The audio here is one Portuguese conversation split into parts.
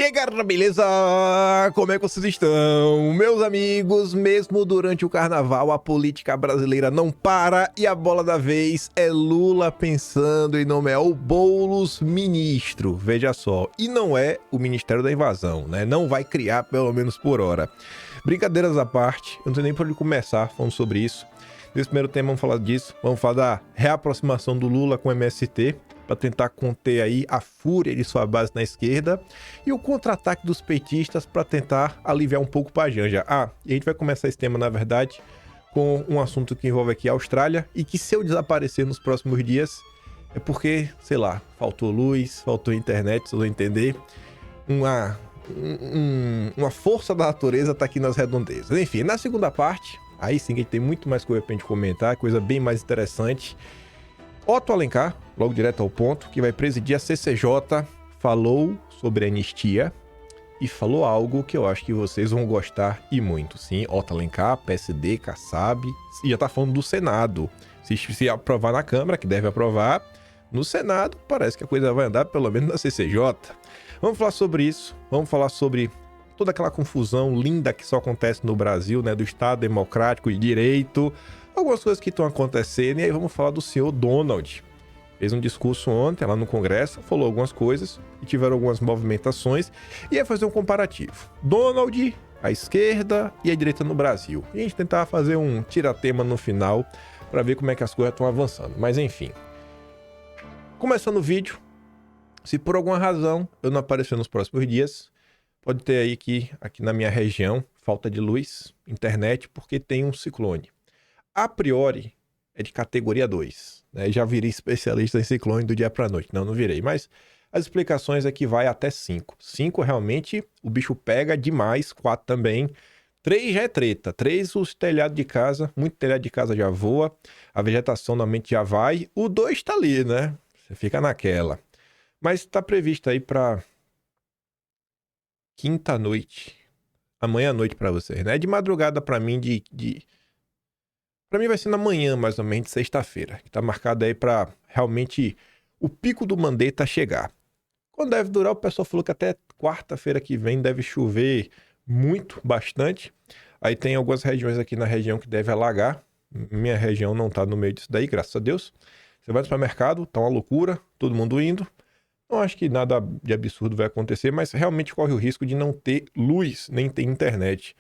E aí, galera, beleza? Como é que vocês estão? Meus amigos, mesmo durante o carnaval, a política brasileira não para e a bola da vez é Lula pensando em nomear o Boulos ministro, veja só. E não é o Ministério da Invasão, né? Não vai criar, pelo menos por hora. Brincadeiras à parte, eu não sei nem por onde começar falando sobre isso. Nesse primeiro tema vamos falar disso, vamos falar da reaproximação do Lula com o MST, para tentar conter aí a fúria de sua base na esquerda e o contra-ataque dos petistas para tentar aliviar um pouco para a Janja. E a gente vai começar esse tema, na verdade, com um assunto que envolve aqui a Austrália e que se eu desaparecer nos próximos dias é porque, sei lá, faltou luz, faltou internet, vocês vão entender, uma força da natureza tá aqui nas redondezas. Enfim, na segunda parte, aí sim que a gente tem muito mais coisa pra gente comentar, coisa bem mais interessante. Otto Alencar, logo direto ao ponto, que vai presidir a CCJ, falou sobre anistia e falou algo que eu acho que vocês vão gostar e muito. Sim, Otto Alencar, PSD, Kassab, e já tá falando do Senado. Se aprovar na Câmara, que deve aprovar, no Senado parece que a coisa vai andar pelo menos na CCJ. Vamos falar sobre isso, vamos falar sobre toda aquela confusão linda que só acontece no Brasil, né, do Estado Democrático de Direito, algumas coisas que estão acontecendo, e aí vamos falar do senhor Donald. Fez um discurso ontem lá no Congresso, falou algumas coisas e tiveram algumas movimentações, e ia fazer um comparativo. Donald, a esquerda e a direita no Brasil. E a gente tentava fazer um tiratema no final para ver como é que as coisas estão avançando. Mas enfim. Começando o vídeo, se por alguma razão eu não aparecer nos próximos dias, pode ter aí que aqui na minha região falta de luz, internet, porque tem um ciclone. A priori, é de categoria 2. Né? Já virei especialista em ciclone do dia para noite. Não virei. Mas as explicações é que vai até 5. 5 realmente o bicho pega demais. 4 também. 3 já é treta. 3 os telhados de casa. Muito telhado de casa já voa. A vegetação normalmente já vai. O 2 tá ali, né? Você fica naquela. Mas tá previsto aí para quinta-noite. Amanhã à noite para vocês, né? De madrugada para mim Pra mim vai ser na manhã, mais ou menos, de sexta-feira. Que tá marcado aí pra realmente o pico do Mandetta chegar. Quando deve durar, o pessoal falou que até quarta-feira que vem deve chover muito, bastante. Aí tem algumas regiões aqui na região que deve alagar. Minha região não tá no meio disso daí, graças a Deus. Você vai no supermercado, tá uma loucura, todo mundo indo. Não acho que nada de absurdo vai acontecer, mas realmente corre o risco de não ter luz, nem ter internet.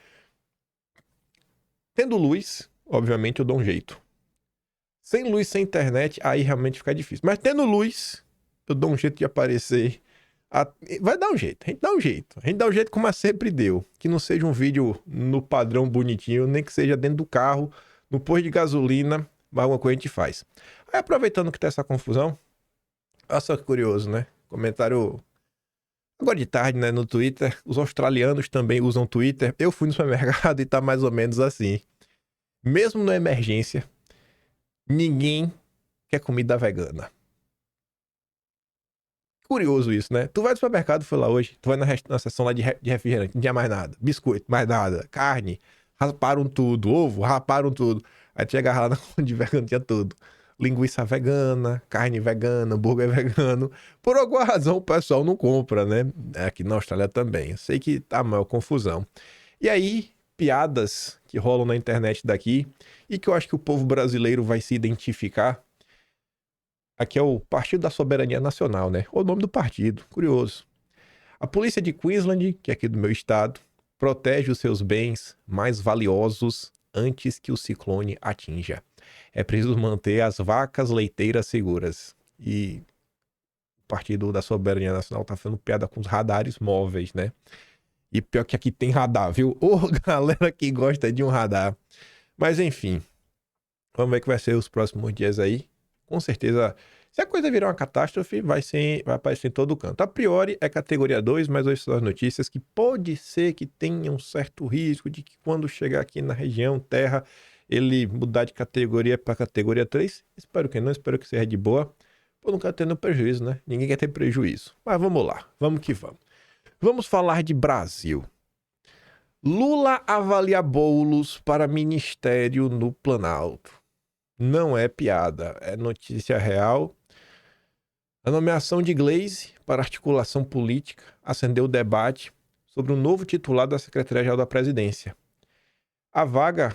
Tendo luz, obviamente eu dou um jeito. Sem luz, sem internet, aí realmente fica difícil. Mas tendo luz, eu dou um jeito de aparecer. Vai dar um jeito, a gente dá um jeito. A gente dá um jeito como a sempre deu. Que não seja um vídeo no padrão bonitinho, nem que seja dentro do carro, no posto de gasolina, mas alguma coisa a gente faz. Aí aproveitando que tá essa confusão, olha só que curioso, né? Comentário agora de tarde, né, no Twitter. Os australianos também usam Twitter. Eu fui no supermercado e tá mais ou menos assim. Mesmo na emergência, ninguém quer comida vegana. Curioso isso, né? Tu vai no supermercado, foi lá hoje, tu vai na seção lá de refrigerante, não tinha mais nada. Biscoito, mais nada. Carne, rasparam tudo. Ovo, raparam tudo. Aí tu chega lá na conta de vegano, tinha tudo. Linguiça vegana, carne vegana, hambúrguer vegano. Por alguma razão o pessoal não compra, né? Aqui na Austrália também. Eu sei que tá a maior confusão. E aí, piadas que rolam na internet daqui e que eu acho que o povo brasileiro vai se identificar. Aqui é o Partido da Soberania Nacional, né? O nome do partido, curioso. A polícia de Queensland, que é aqui do meu estado, protege os seus bens mais valiosos antes que o ciclone atinja. É preciso manter as vacas leiteiras seguras. E o Partido da Soberania Nacional tá fazendo piada com os radares móveis, né? E pior que aqui tem radar, viu? Ô, galera que gosta de um radar. Mas enfim, vamos ver o que vai ser os próximos dias aí. Com certeza, se a coisa virar uma catástrofe, vai aparecer em todo canto. A priori é categoria 2, mas hoje são as notícias que pode ser que tenha um certo risco de que quando chegar aqui na região terra, ele mudar de categoria para categoria 3. Espero que não, espero que seja de boa. Pô, não quero ter nenhum prejuízo, né? Ninguém quer ter prejuízo. Mas vamos lá, vamos que vamos. Vamos falar de Brasil. Lula avalia Boulos para ministério no Planalto. Não é piada, é notícia real. A nomeação de Gleisi para articulação política acendeu o debate sobre o novo titular da Secretaria-Geral da Presidência. A vaga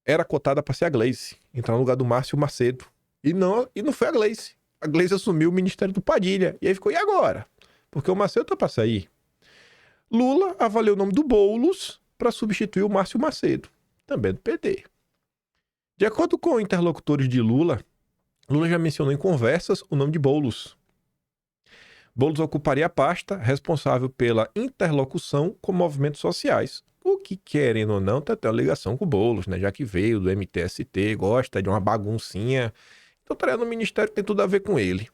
era cotada para ser a Gleisi, entrar no lugar do Márcio Macedo. E não foi a Gleisi. A Gleisi assumiu o ministério do Padilha. E aí ficou, e agora? Porque o Macedo tá para sair. Lula avaliou o nome do Boulos para substituir o Márcio Macedo, também do PT. De acordo com interlocutores de Lula já mencionou em conversas o nome de Boulos. Boulos ocuparia a pasta responsável pela interlocução com movimentos sociais. O que, querendo ou não, tem até uma ligação com o Boulos, né? Já que veio do MTST, gosta de uma baguncinha. Então estaria no ministério que tem tudo a ver com ele.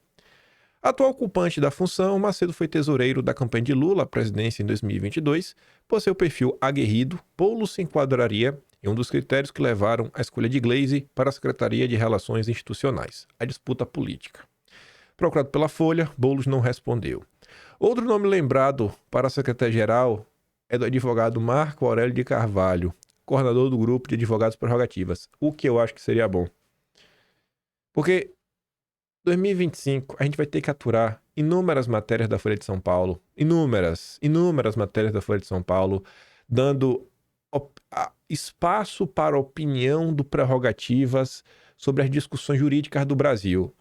Atual ocupante da função, Macedo foi tesoureiro da campanha de Lula à presidência em 2022. Por seu perfil aguerrido, Boulos se enquadraria em um dos critérios que levaram à escolha de Gleisi para a Secretaria de Relações Institucionais, a disputa política. Procurado pela Folha, Boulos não respondeu. Outro nome lembrado para a secretária-geral é do advogado Marco Aurélio de Carvalho, coordenador do grupo de advogados prerrogativas, o que eu acho que seria bom. Porque 2025 a gente vai ter que aturar inúmeras matérias da Folha de São Paulo, inúmeras matérias da Folha de São Paulo, dando espaço para opinião do prerrogativas sobre as discussões jurídicas do Brasil.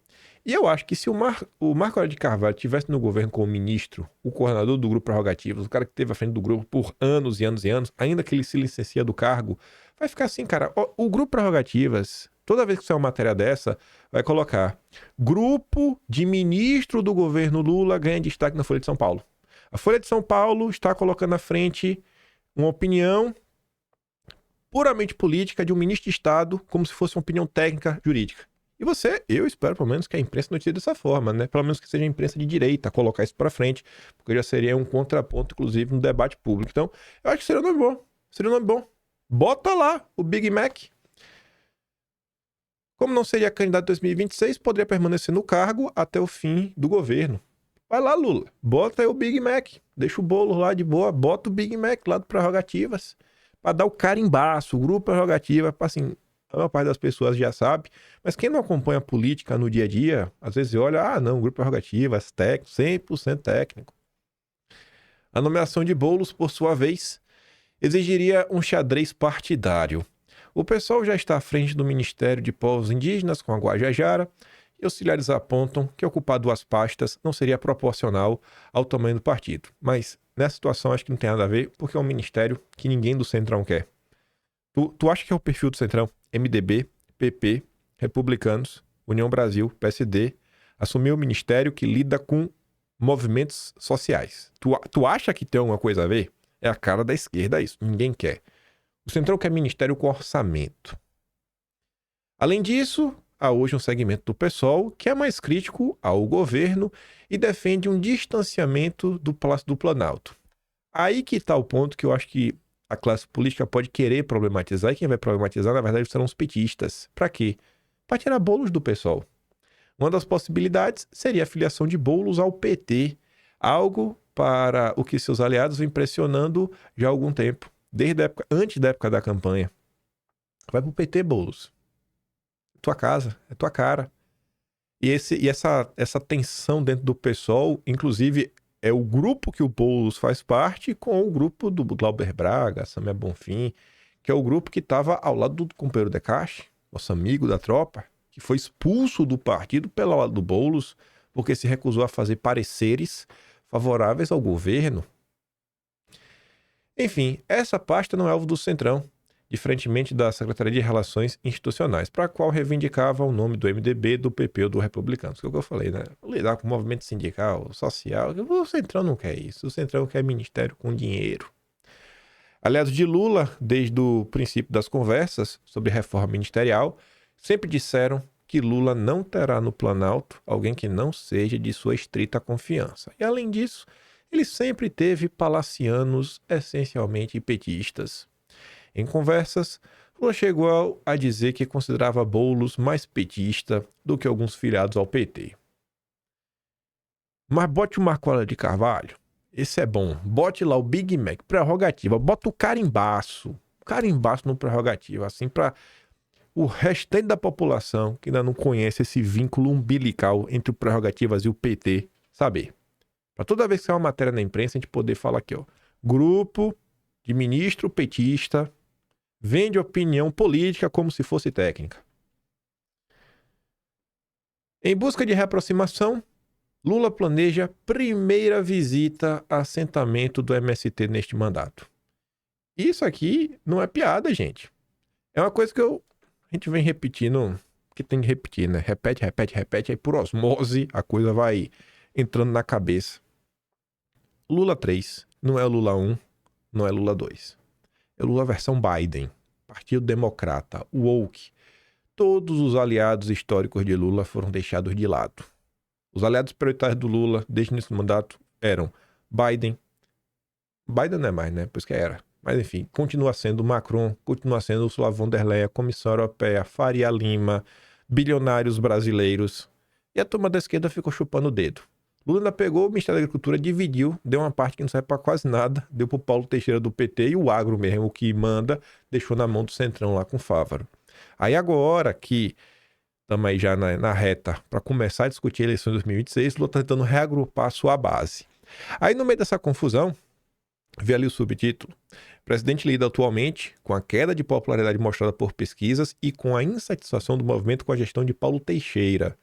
E eu acho que se o Marco Aurélio de Carvalho estivesse no governo como ministro, o coordenador do grupo prerrogativas, o cara que esteve à frente do grupo por anos e anos e anos, ainda que ele se licencia do cargo, vai ficar assim, cara, o grupo prerrogativas, toda vez que sair uma matéria dessa, vai colocar grupo de ministro do governo Lula ganha destaque na Folha de São Paulo. A Folha de São Paulo está colocando à frente uma opinião puramente política de um ministro de Estado, como se fosse uma opinião técnica jurídica. E eu espero pelo menos que a imprensa noticie dessa forma, né? Pelo menos que seja a imprensa de direita a colocar isso para frente, porque já seria um contraponto, inclusive, no debate público. Então, eu acho que seria um nome bom. Bota lá o Big Mac. Como não seria candidato em 2026, poderia permanecer no cargo até o fim do governo. Vai lá, Lula, bota aí o Big Mac, deixa o bolo lá de boa, bota o Big Mac lá do Prerrogativas, para dar o carimbaço, o grupo Prerrogativa, assim, a maior parte das pessoas já sabe, mas quem não acompanha a política no dia a dia, às vezes olha, não, grupo Prerrogativas, técnico, 100% técnico. A nomeação de Boulos, por sua vez, exigiria um xadrez partidário. O PSOL já está à frente do Ministério de Povos Indígenas com a Guajajara e auxiliares apontam que ocupar duas pastas não seria proporcional ao tamanho do partido. Mas nessa situação acho que não tem nada a ver porque é um ministério que ninguém do Centrão quer. Tu acha que é o perfil do Centrão? MDB, PP, Republicanos, União Brasil, PSD, assumir o ministério que lida com movimentos sociais. Tu acha que tem alguma coisa a ver? É a cara da esquerda isso, ninguém quer. O Centrão quer ministério com orçamento. Além disso, há hoje um segmento do PSOL que é mais crítico ao governo e defende um distanciamento do Palácio do Planalto. Aí que está o ponto que eu acho que a classe política pode querer problematizar, e quem vai problematizar, na verdade, serão os petistas. Para quê? Para tirar Boulos do PSOL. Uma das possibilidades seria a filiação de Boulos ao PT, algo para o que seus aliados vêm pressionando já há algum tempo. Desde a época, antes da época da campanha. Vai pro PT, Boulos. Tua casa, é tua cara. E essa tensão dentro do PSOL, inclusive, é o grupo que o Boulos faz parte com o grupo do Glauber Braga, Samia Bonfim, que é o grupo que estava ao lado do companheiro Decache, nosso amigo da tropa, que foi expulso do partido pelo lado do Boulos, porque se recusou a fazer pareceres favoráveis ao governo. Enfim, essa pasta não é alvo do Centrão, diferentemente da Secretaria de Relações Institucionais, para a qual reivindicava o nome do MDB, do PP ou do Republicanos. Que é o que eu falei, né? Lidar com o movimento sindical, social, o Centrão não quer isso. O Centrão quer ministério com dinheiro. Aliados de Lula, desde o princípio das conversas sobre reforma ministerial, sempre disseram que Lula não terá no Planalto alguém que não seja de sua estrita confiança. E além disso, ele sempre teve palacianos essencialmente petistas. Em conversas, Lula chegou a dizer que considerava Boulos mais petista do que alguns filiados ao PT. Mas bote o Marco Aurélio de Carvalho, esse é bom. Bote lá o Big Mac, prerrogativa, bota o carimbaço no prerrogativa, assim, para o restante da população que ainda não conhece esse vínculo umbilical entre o Prerrogativas e o PT saber. Para toda vez que sair uma matéria na imprensa, a gente poder falar aqui, ó. Grupo de ministro petista vende opinião política como se fosse técnica. Em busca de reaproximação, Lula planeja primeira visita a assentamento do MST neste mandato. Isso aqui não é piada, gente. É uma coisa que a gente vem repetindo, que tem que repetir, né? Repete, aí por osmose a coisa vai entrando na cabeça. Lula 3, não é o Lula 1, não é Lula 2. É Lula versão Biden, Partido Democrata, woke. Todos os aliados históricos de Lula foram deixados de lado. Os aliados prioritários do Lula, desde o início do mandato, eram Biden não é mais, né? Pois que era. Mas enfim, continua sendo Macron, continua sendo Ursula von der Leyen, Comissão Europeia, Faria Lima, bilionários brasileiros. E a turma da esquerda ficou chupando o dedo. Lula ainda pegou o Ministério da Agricultura, dividiu, deu uma parte que não serve para quase nada, deu pro Paulo Teixeira do PT e o agro mesmo, o que manda, deixou na mão do Centrão lá com o Fávaro. Aí agora que estamos aí já na reta para começar a discutir a eleição de 2026, Lula está tentando reagrupar a sua base. Aí no meio dessa confusão, vê ali o subtítulo: o presidente lida atualmente com a queda de popularidade mostrada por pesquisas e com a insatisfação do movimento com a gestão de Paulo Teixeira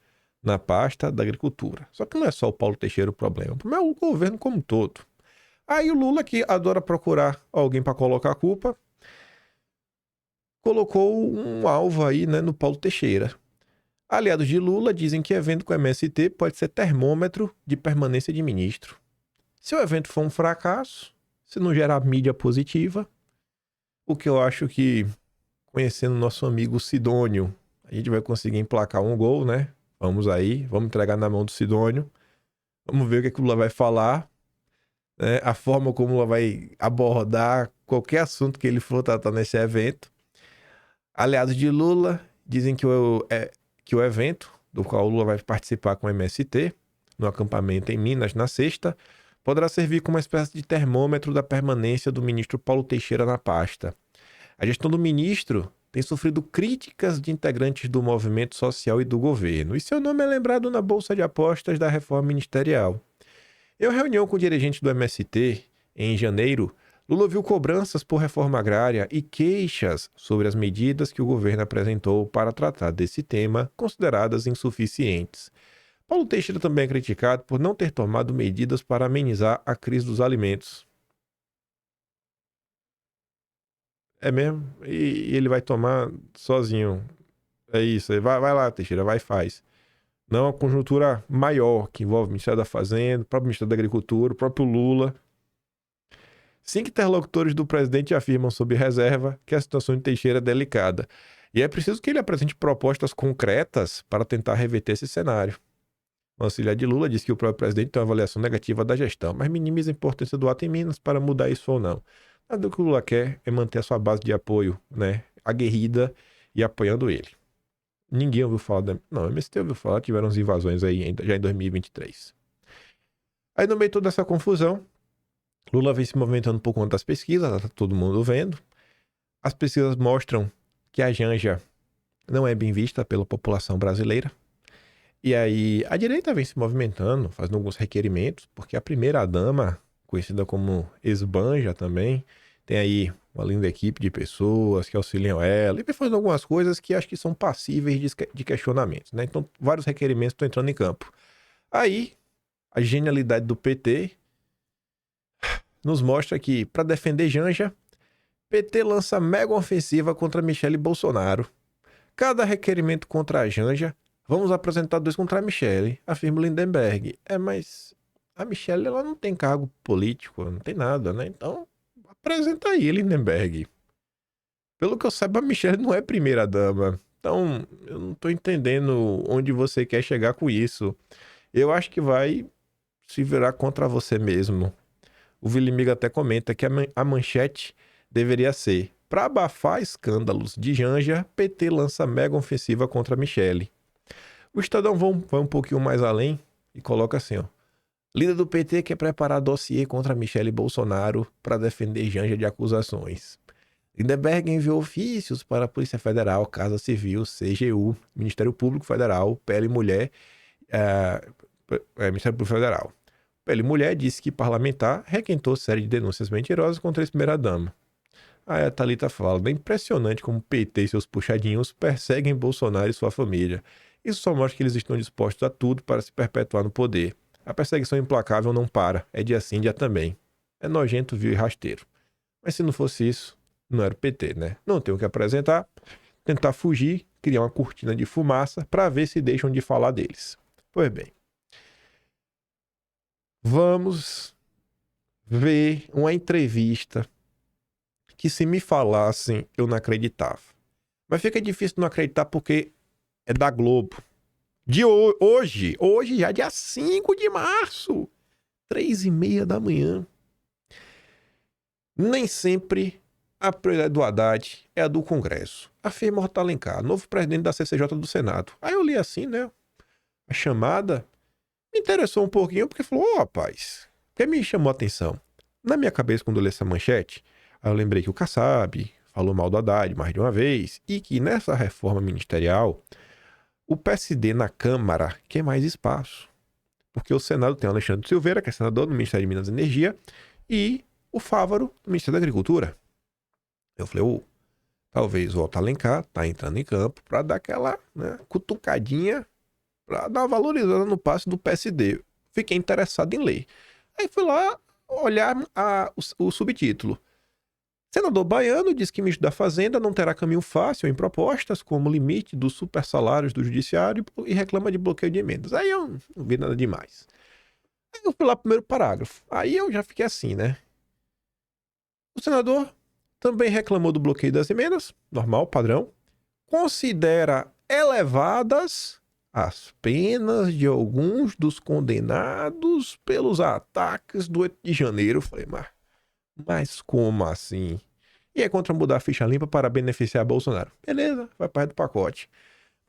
na pasta da agricultura. Só que não é só o Paulo Teixeira o problema é o governo como um todo. Aí o Lula, que adora procurar alguém para colocar a culpa, colocou um alvo aí, né, no Paulo Teixeira. Aliados de Lula dizem que evento com MST pode ser termômetro de permanência de ministro. Se o evento for um fracasso, se não gerar mídia positiva, o que eu acho que, conhecendo nosso amigo Sidônio, a gente vai conseguir emplacar um gol, né? Vamos aí, vamos entregar na mão do Sidônio. Vamos ver o que o Lula vai falar, né? A forma como o Lula vai abordar qualquer assunto que ele for tratar nesse evento. Aliados de Lula dizem que o evento, do qual o Lula vai participar com o MST, no acampamento em Minas, na sexta, poderá servir como uma espécie de termômetro da permanência do ministro Paulo Teixeira na pasta. A gestão do ministro tem sofrido críticas de integrantes do movimento social e do governo, e seu nome é lembrado na bolsa de apostas da reforma ministerial. Em uma reunião com dirigentes do MST, em janeiro, Lula ouviu cobranças por reforma agrária e queixas sobre as medidas que o governo apresentou para tratar desse tema, consideradas insuficientes. Paulo Teixeira também é criticado por não ter tomado medidas para amenizar a crise dos alimentos. É mesmo? E ele vai tomar sozinho. É isso. Vai lá, Teixeira, vai e faz. Não é uma conjuntura maior que envolve o Ministério da Fazenda, o próprio Ministério da Agricultura, o próprio Lula. 5 interlocutores do presidente afirmam sob reserva que a situação de Teixeira é delicada. E é preciso que ele apresente propostas concretas para tentar reverter esse cenário. O auxiliar de Lula diz que o próprio presidente tem uma avaliação negativa da gestão, mas minimiza a importância do ato em Minas para mudar isso ou não. Nada do que o Lula quer é manter a sua base de apoio, né, aguerrida e apoiando ele. Ninguém ouviu falar Não, o MST ouviu falar, tiveram as invasões aí já em 2023. Aí no meio de toda essa confusão, Lula vem se movimentando por conta das pesquisas, tá todo mundo vendo. As pesquisas mostram que a Janja não é bem vista pela população brasileira. E aí a direita vem se movimentando, fazendo alguns requerimentos, porque a primeira-dama, conhecida como Esbanja também, tem aí uma linda equipe de pessoas que auxiliam ela, e vem fazendo algumas coisas que acho que são passíveis de questionamentos, né? Então, vários requerimentos estão entrando em campo. Aí, a genialidade do PT nos mostra que, para defender Janja, PT lança mega ofensiva contra Michele Bolsonaro. Cada requerimento contra a Janja, vamos apresentar 2 contra a Michele, afirma Lindenberg. Mas a Michele, ela não tem cargo político, não tem nada, né? Então, apresenta aí, Lindenberg. Pelo que eu saiba, a Michele não é primeira-dama. Então, eu não tô entendendo onde você quer chegar com isso. Eu acho que vai se virar contra você mesmo. O Vilimiga até comenta que a manchete deveria ser: para abafar escândalos de Janja, PT lança mega ofensiva contra Michele. O Estadão vai um pouquinho mais além e coloca assim, ó: líder do PT quer preparar dossiê contra Michele Bolsonaro para defender Janja de acusações. Lindenberg enviou ofícios para a Polícia Federal, Casa Civil, CGU, Ministério Público Federal, PL Mulher, Ministério Público Federal. PL Mulher disse que parlamentar requentou série de denúncias mentirosas contra a ex-primeira-dama. Aí a Thalita fala, é impressionante como o PT e seus puxadinhos perseguem Bolsonaro e sua família. Isso só mostra que eles estão dispostos a tudo para se perpetuar no poder. A perseguição implacável não para, é dia sim, dia também. É nojento, vil e rasteiro. Mas se não fosse isso, não era o PT, né? Não tem o que apresentar, tentar fugir, criar uma cortina de fumaça para ver se deixam de falar deles. Pois bem, vamos ver uma entrevista que se me falassem eu não acreditava. Mas fica difícil não acreditar porque é da Globo. De hoje já dia 5 de março, 3h30 da manhã. Nem sempre a prioridade do Haddad é a do Congresso. Afirma Horto Alencar, novo presidente da CCJ do Senado. Aí eu li assim, né? A chamada me interessou um pouquinho porque falou, rapaz, o que me chamou a atenção? Na minha cabeça, quando eu li essa manchete, aí eu lembrei que o Kassab falou mal do Haddad mais de uma vez e que nessa reforma ministerial, o PSD na Câmara quer mais espaço. Porque o Senado tem o Alexandre Silveira, que é senador do Ministério de Minas e Energia, e o Fávaro, do Ministério da Agricultura. Eu falei, talvez o Horto Alencar tá entrando em campo para dar aquela, né, cutucadinha, para dar uma valorizada no passe do PSD. Fiquei interessado em ler. Aí fui lá olhar o subtítulo. Senador baiano diz que ministro da Fazenda não terá caminho fácil em propostas como limite dos supersalários do judiciário e reclama de bloqueio de emendas. Aí eu não vi nada demais. Aí eu fui lá pro primeiro parágrafo. Aí eu já fiquei assim, né? O senador também reclamou do bloqueio das emendas, normal, padrão. Considera elevadas as penas de alguns dos condenados pelos ataques do 8 de janeiro. Eu falei, mas como assim? E é contra mudar a ficha limpa para beneficiar Bolsonaro. Beleza, vai parte do pacote.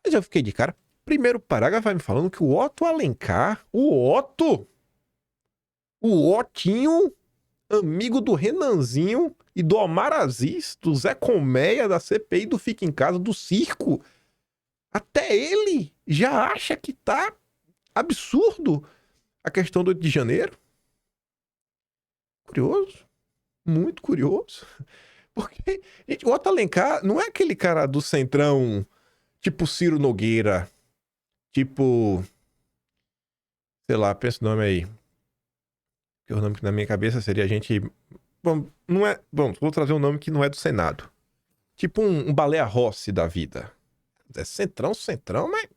Mas eu fiquei de cara. Primeiro parágrafo vai me falando que o Otto Alencar, o Otinho, amigo do Renanzinho e do Omar Aziz, do Zé Colmeia, da CPI do Fica em Casa, do circo, até ele já acha que tá absurdo a questão do 8 de janeiro. Curioso. Muito curioso. Porque, gente, o Otto Alencar não é aquele cara do Centrão, tipo Ciro Nogueira, tipo, sei lá, pensa o nome aí. Que o nome que na minha cabeça seria a gente... Bom, não é... Bom, vou trazer um nome que não é do Senado. Tipo um Baleia Rossi da vida. É centrão, mas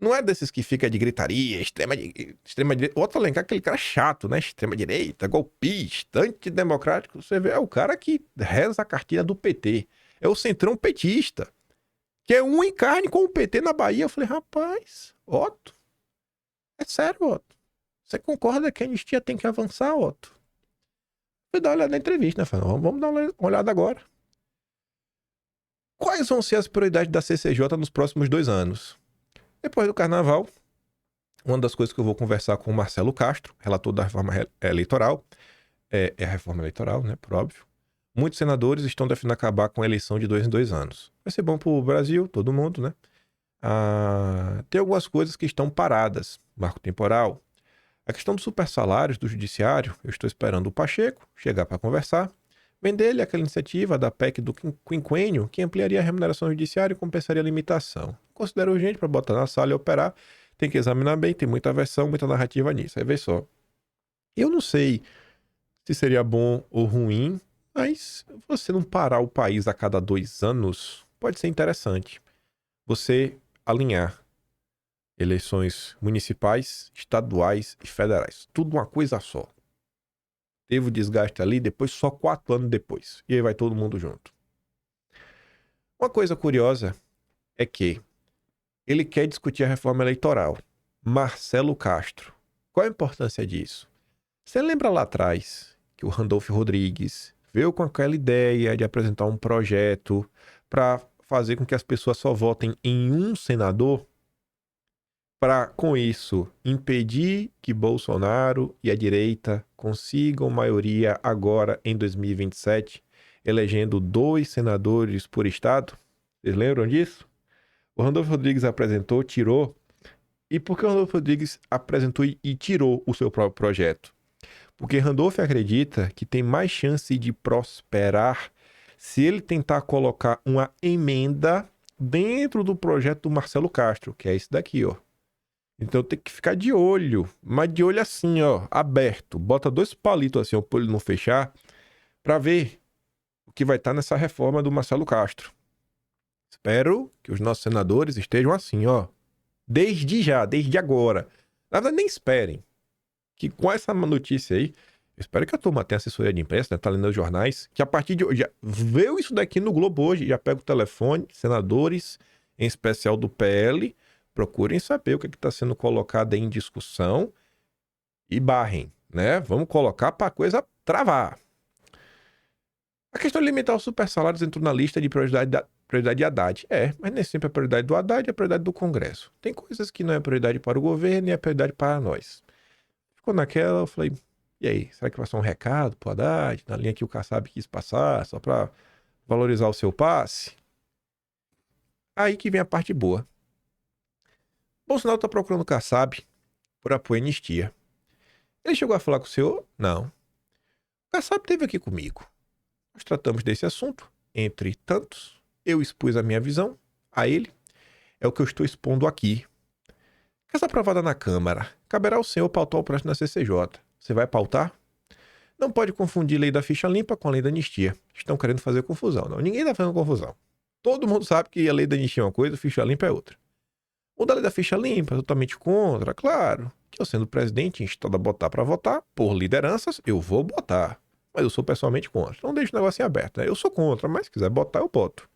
não é desses que fica de gritaria, extrema direita. O Otto Alencar é aquele cara chato, né? Extrema direita, golpista, antidemocrático. Você vê, é o cara que reza a cartilha do PT. É o centrão petista. Que é um em carne com o PT na Bahia. Eu falei, rapaz, Otto, é sério, Otto. Você concorda que a anistia tem que avançar, Otto? Fui dar uma olhada na entrevista, né? Falei, vamos dar uma olhada agora. Quais vão ser as prioridades da CCJ nos próximos 2 anos? Depois do carnaval, uma das coisas que eu vou conversar com o Marcelo Castro, relator da reforma eleitoral, é a reforma eleitoral, né, por óbvio. Muitos senadores estão definindo acabar com a eleição de 2 em 2 anos. Vai ser bom pro Brasil, todo mundo, né? Tem algumas coisas que estão paradas. Marco temporal. A questão dos supersalários do judiciário, eu estou esperando o Pacheco chegar para conversar. Vem dele aquela iniciativa da PEC do quinquênio que ampliaria a remuneração judiciária e compensaria a limitação. Considero urgente para botar na sala e operar. Tem que examinar bem, tem muita versão, muita narrativa nisso. Aí vê só. Eu não sei se seria bom ou ruim, mas você não parar o país a cada 2 anos pode ser interessante. Você alinhar eleições municipais, estaduais e federais. Tudo uma coisa só. Teve o desgaste ali, depois só 4 anos depois. E aí vai todo mundo junto. Uma coisa curiosa é que ele quer discutir a reforma eleitoral. Marcelo Castro. Qual a importância disso? Você lembra lá atrás que o Randolfo Rodrigues veio com aquela ideia de apresentar um projeto para fazer com que as pessoas só votem em um senador? Para, com isso, impedir que Bolsonaro e a direita consigam maioria agora em 2027, elegendo 2 senadores por estado. Vocês lembram disso? O Randolfo Rodrigues apresentou, tirou. E por que o Randolfo Rodrigues apresentou e tirou o seu próprio projeto? Porque Randolfo acredita que tem mais chance de prosperar se ele tentar colocar uma emenda dentro do projeto do Marcelo Castro, que é esse daqui, ó. Então tem que ficar de olho, mas de olho assim, ó, aberto. Bota 2 palitos assim, ó, pra ele não fechar, pra ver o que vai estar nessa reforma do Marcelo Castro. Espero que os nossos senadores estejam assim, ó. Desde já, desde agora. Na verdade, nem esperem. Que com essa notícia aí, eu espero que a turma tenha assessoria de imprensa, né? Tá lendo os jornais, que a partir de hoje, já veio isso daqui no Globo hoje, já pega o telefone, senadores, em especial do PL, procurem saber o que está sendo colocado aí em discussão e barrem, né? Vamos colocar para a coisa travar. A questão de limitar os super salários entrou na lista de prioridade de Haddad. Mas nem sempre é prioridade do Haddad, é prioridade do Congresso. Tem coisas que não é prioridade para o governo e é prioridade para nós. Ficou naquela, eu falei, e aí, será que vai ser um recado pro Haddad, na linha que o Kassab quis passar, só para valorizar o seu passe? Aí que vem a parte boa. Bolsonaro tá procurando o Kassab por apoio à anistia. Ele chegou a falar com o senhor? Não. O Kassab esteve aqui comigo. Nós tratamos desse assunto, entre tantos. Eu expus a minha visão a ele. É o que eu estou expondo aqui. Caso aprovada na Câmara, caberá ao senhor pautar o projeto na CCJ. Você vai pautar? Não pode confundir lei da ficha limpa com a lei da anistia. Estão querendo fazer confusão. Não, ninguém está fazendo confusão. Todo mundo sabe que a lei da anistia é uma coisa, a ficha limpa é outra. O da lei da ficha limpa, totalmente contra, claro. Que eu, sendo presidente, instado a botar para votar, por lideranças, eu vou botar. Mas eu sou pessoalmente contra. Então deixa o negócio em aberto, né? Eu sou contra, mas se quiser botar, eu boto.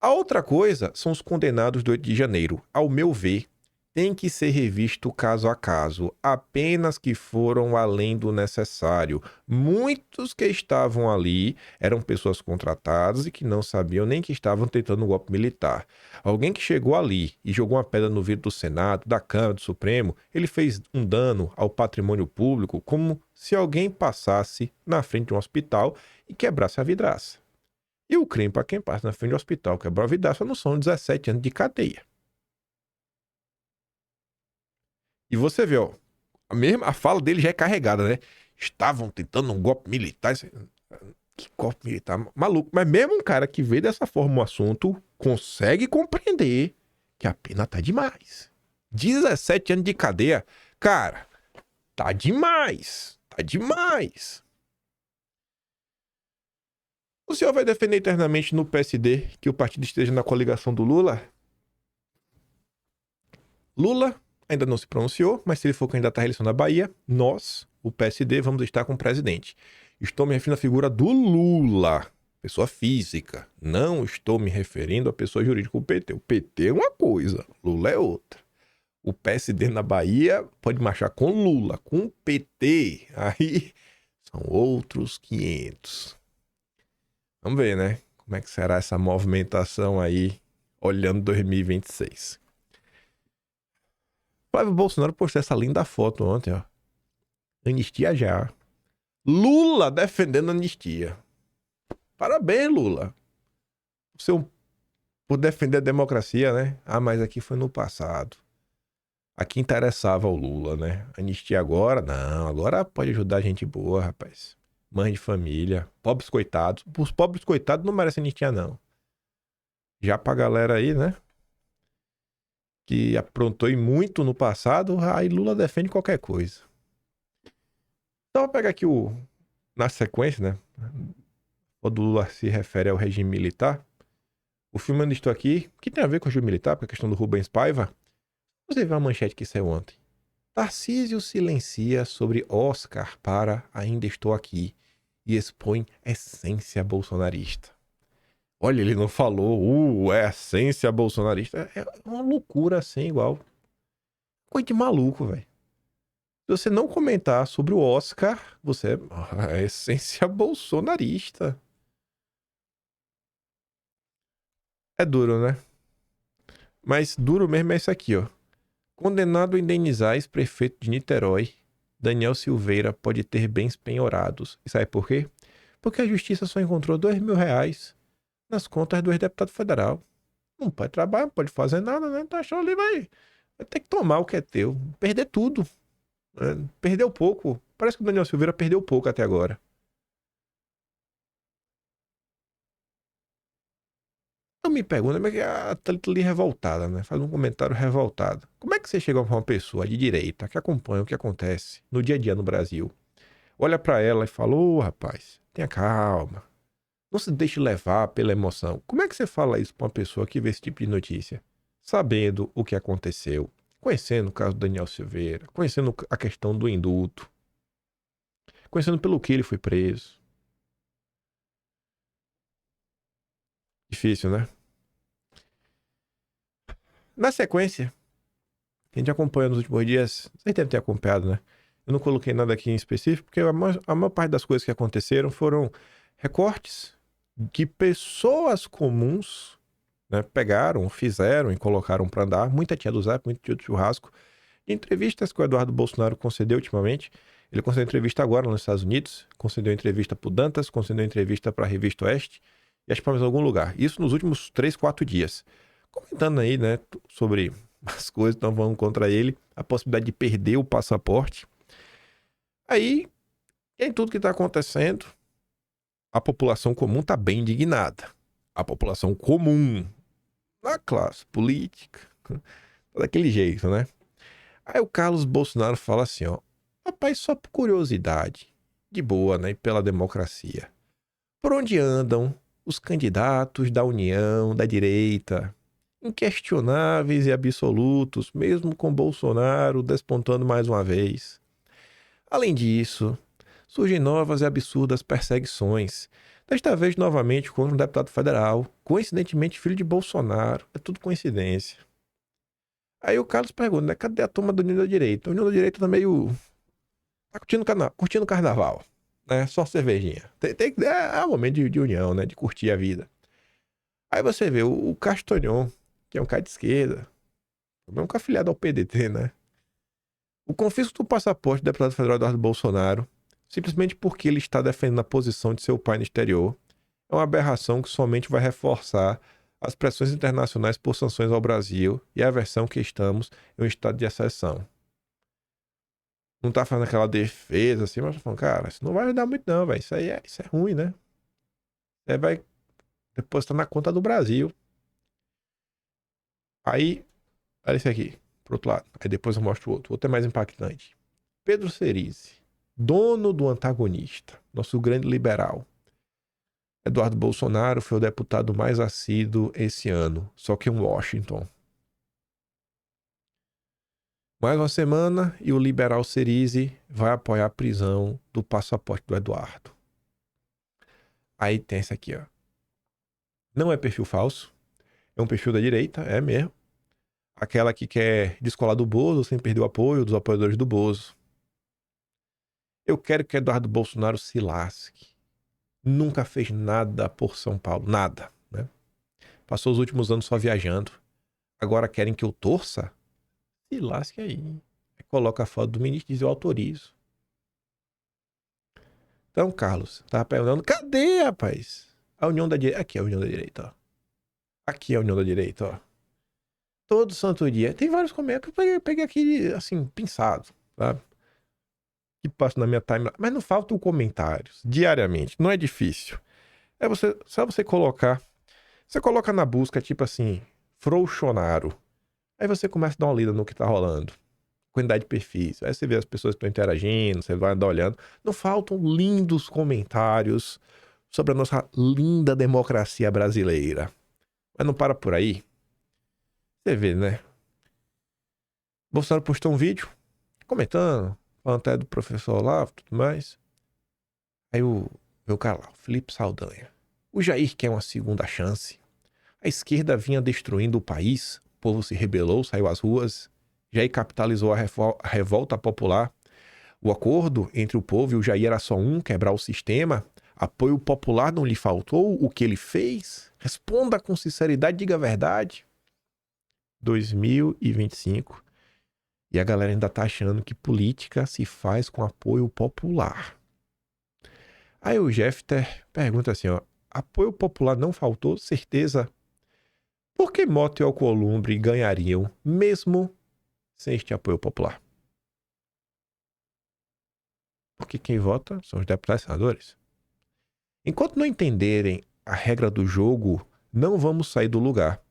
A outra coisa são os condenados do 8 de janeiro. Ao meu ver, tem que ser revisto caso a caso, apenas que foram além do necessário. Muitos que estavam ali eram pessoas contratadas e que não sabiam nem que estavam tentando um golpe militar. Alguém que chegou ali e jogou uma pedra no vidro do Senado, da Câmara, do Supremo, ele fez um dano ao patrimônio público como se alguém passasse na frente de um hospital e quebrasse a vidraça. E o crime para quem passa na frente do hospital, quebrar a vidraça, não são 17 anos de cadeia. E você vê, ó, a fala dele já é carregada, né? Estavam tentando um golpe militar. Que golpe militar? Maluco. Mas mesmo um cara que vê dessa forma o assunto consegue compreender que a pena tá demais. 17 anos de cadeia. Cara, tá demais. Tá demais. O senhor vai defender eternamente no PSD que o partido esteja na coligação do Lula? Lula ainda não se pronunciou, mas se ele for candidato à reeleição na Bahia, nós, o PSD, vamos estar com o presidente. Estou me referindo à figura do Lula, pessoa física. Não estou me referindo à pessoa jurídica, o PT. O PT é uma coisa, Lula é outra. O PSD na Bahia pode marchar com Lula, com o PT. Aí são outros 500. Vamos ver, né? Como é que será essa movimentação aí, olhando 2026. Flávio Bolsonaro postou essa linda foto ontem, ó. Anistia já. Lula defendendo a anistia. Parabéns, Lula. Por defender a democracia, né? Ah, mas aqui foi no passado. Aqui interessava o Lula, né? Anistia agora? Não, agora pode ajudar gente boa, rapaz. Mãe de família. Pobres coitados. Os pobres coitados não merecem anistia, não. Já pra galera aí, né? Que aprontou muito no passado, aí Lula defende qualquer coisa. Então vou pegar aqui na sequência, né? Quando o Lula se refere ao regime militar, o filme Onde Estou Aqui, que tem a ver com o regime militar, porque a questão do Rubens Paiva, você vê uma manchete que saiu ontem. Tarcísio silencia sobre Oscar para Ainda Estou Aqui e expõe essência bolsonarista. Olha, ele não falou, essência bolsonarista. É uma loucura assim, igual. Coisa de maluco, velho. Se você não comentar sobre o Oscar, você é a essência bolsonarista. É duro, né? Mas duro mesmo é isso aqui, ó. Condenado a indenizar ex-prefeito de Niterói, Daniel Silveira pode ter bens penhorados. E sabe por quê? Porque a justiça só encontrou R$ 2.000 nas contas do ex-deputado federal. Não pode trabalhar, não pode fazer nada, né? Tá achando ali, vai ter que tomar o que é teu. Perder tudo. Né? Perdeu pouco. Parece que o Daniel Silveira perdeu pouco até agora. Eu me pergunto, mas a Thalita ali revoltada, né? Faz um comentário revoltado. Como é que você chega pra uma pessoa de direita que acompanha o que acontece no dia a dia no Brasil? Olha pra ela e fala, ô rapaz, tenha calma. Não se deixe levar pela emoção. Como é que você fala isso pra uma pessoa que vê esse tipo de notícia? Sabendo o que aconteceu, conhecendo o caso do Daniel Silveira, conhecendo a questão do indulto, conhecendo pelo que ele foi preso. Difícil, né? Na sequência, que a gente acompanha nos últimos dias, vocês devem ter acompanhado, né? Eu não coloquei nada aqui em específico, porque a maior parte das coisas que aconteceram foram recortes que pessoas comuns, né, pegaram, fizeram e colocaram para andar. Muita tia do Zap, muito tio do churrasco. De entrevistas que o Eduardo Bolsonaro concedeu ultimamente. Ele concedeu entrevista agora nos Estados Unidos, concedeu entrevista para o Dantas, concedeu entrevista para a Revista Oeste e acho que para mais algum lugar. Isso nos últimos 3, 4 dias. Comentando aí, né, sobre as coisas que estão falando contra ele, a possibilidade de perder o passaporte. Aí, em tudo que está acontecendo, a população comum está bem indignada. A população comum, na classe política, daquele jeito, né? Aí o Carlos Bolsonaro fala assim, ó, rapaz, só por curiosidade, de boa, né, e pela democracia. Por onde andam os candidatos da União, da direita, inquestionáveis e absolutos, mesmo com Bolsonaro despontando mais uma vez? Além disso, surgem novas e absurdas perseguições, desta vez novamente contra um deputado federal, coincidentemente filho de Bolsonaro. É tudo coincidência. Aí o Carlos pergunta, né, cadê a turma da União da Direita? A União da Direita tá meio... tá curtindo o carnaval, né? Só cervejinha. É um momento de união, né? De curtir a vida. Aí você vê o Castanhon, que é um cara de esquerda, nunca afiliado ao PDT, né? O confisco do passaporte do deputado federal Eduardo Bolsonaro, simplesmente porque ele está defendendo a posição de seu pai no exterior, é uma aberração que somente vai reforçar as pressões internacionais por sanções ao Brasil e a versão que estamos em um estado de exceção. Não tá fazendo aquela defesa assim, mas tá falando, cara, isso não vai ajudar muito não, velho. Isso é ruim, né? Você vai depositar na conta do Brasil. Aí, olha esse aqui, pro outro lado. Aí depois eu mostro o outro. O outro é mais impactante. Pedro Cerise, dono do antagonista, nosso grande liberal. Eduardo Bolsonaro foi o deputado mais assíduo esse ano, só que em Washington. Mais uma semana e o liberal Cerise vai apoiar a prisão do passaporte do Eduardo. Aí tem esse aqui, ó. Não é perfil falso, é um perfil da direita, é mesmo. Aquela que quer descolar do Bozo sem perder o apoio dos apoiadores do Bozo. Eu quero que Eduardo Bolsonaro se lasque. Nunca fez nada por São Paulo, nada, né? Passou os últimos anos só viajando. Agora querem que eu torça? Se lasque aí. Aí coloca a foto do ministro e diz, eu autorizo. Então, Carlos, tava perguntando, cadê, rapaz? A União da Direita. Aqui é a União da Direita, ó. Aqui é a União da Direita, ó. Todo santo dia. Tem vários comentários que eu peguei aqui, assim, pensado, sabe? Que passo na minha timeline. Mas não faltam comentários, diariamente. Não é difícil. É só você colocar. Você coloca na busca, tipo assim, Frouxonaro. Aí você começa a dar uma lida no que tá rolando. Quantidade de perfis. Aí você vê as pessoas que estão interagindo, você vai andar olhando. Não faltam lindos comentários sobre a nossa linda democracia brasileira. Mas não para por aí. Você vê, né? Bolsonaro postou um vídeo comentando, falando até do professor Olavo e tudo mais. Aí o meu cara lá, o Felipe Saldanha. O Jair quer uma segunda chance. A esquerda vinha destruindo o país. O povo se rebelou, saiu às ruas. Jair capitalizou a revolta popular. O acordo entre o povo e o Jair era só um, quebrar o sistema. Apoio popular não lhe faltou. O que ele fez? Responda com sinceridade, diga a verdade. 2025. E a galera ainda tá achando que política se faz com apoio popular. Aí o Jeffter pergunta assim, ó, apoio popular não faltou, certeza? Por que Motta e Alcolumbre ganhariam mesmo sem este apoio popular? Porque quem vota são os deputados e senadores. Enquanto não entenderem a regra do jogo, não vamos sair do lugar.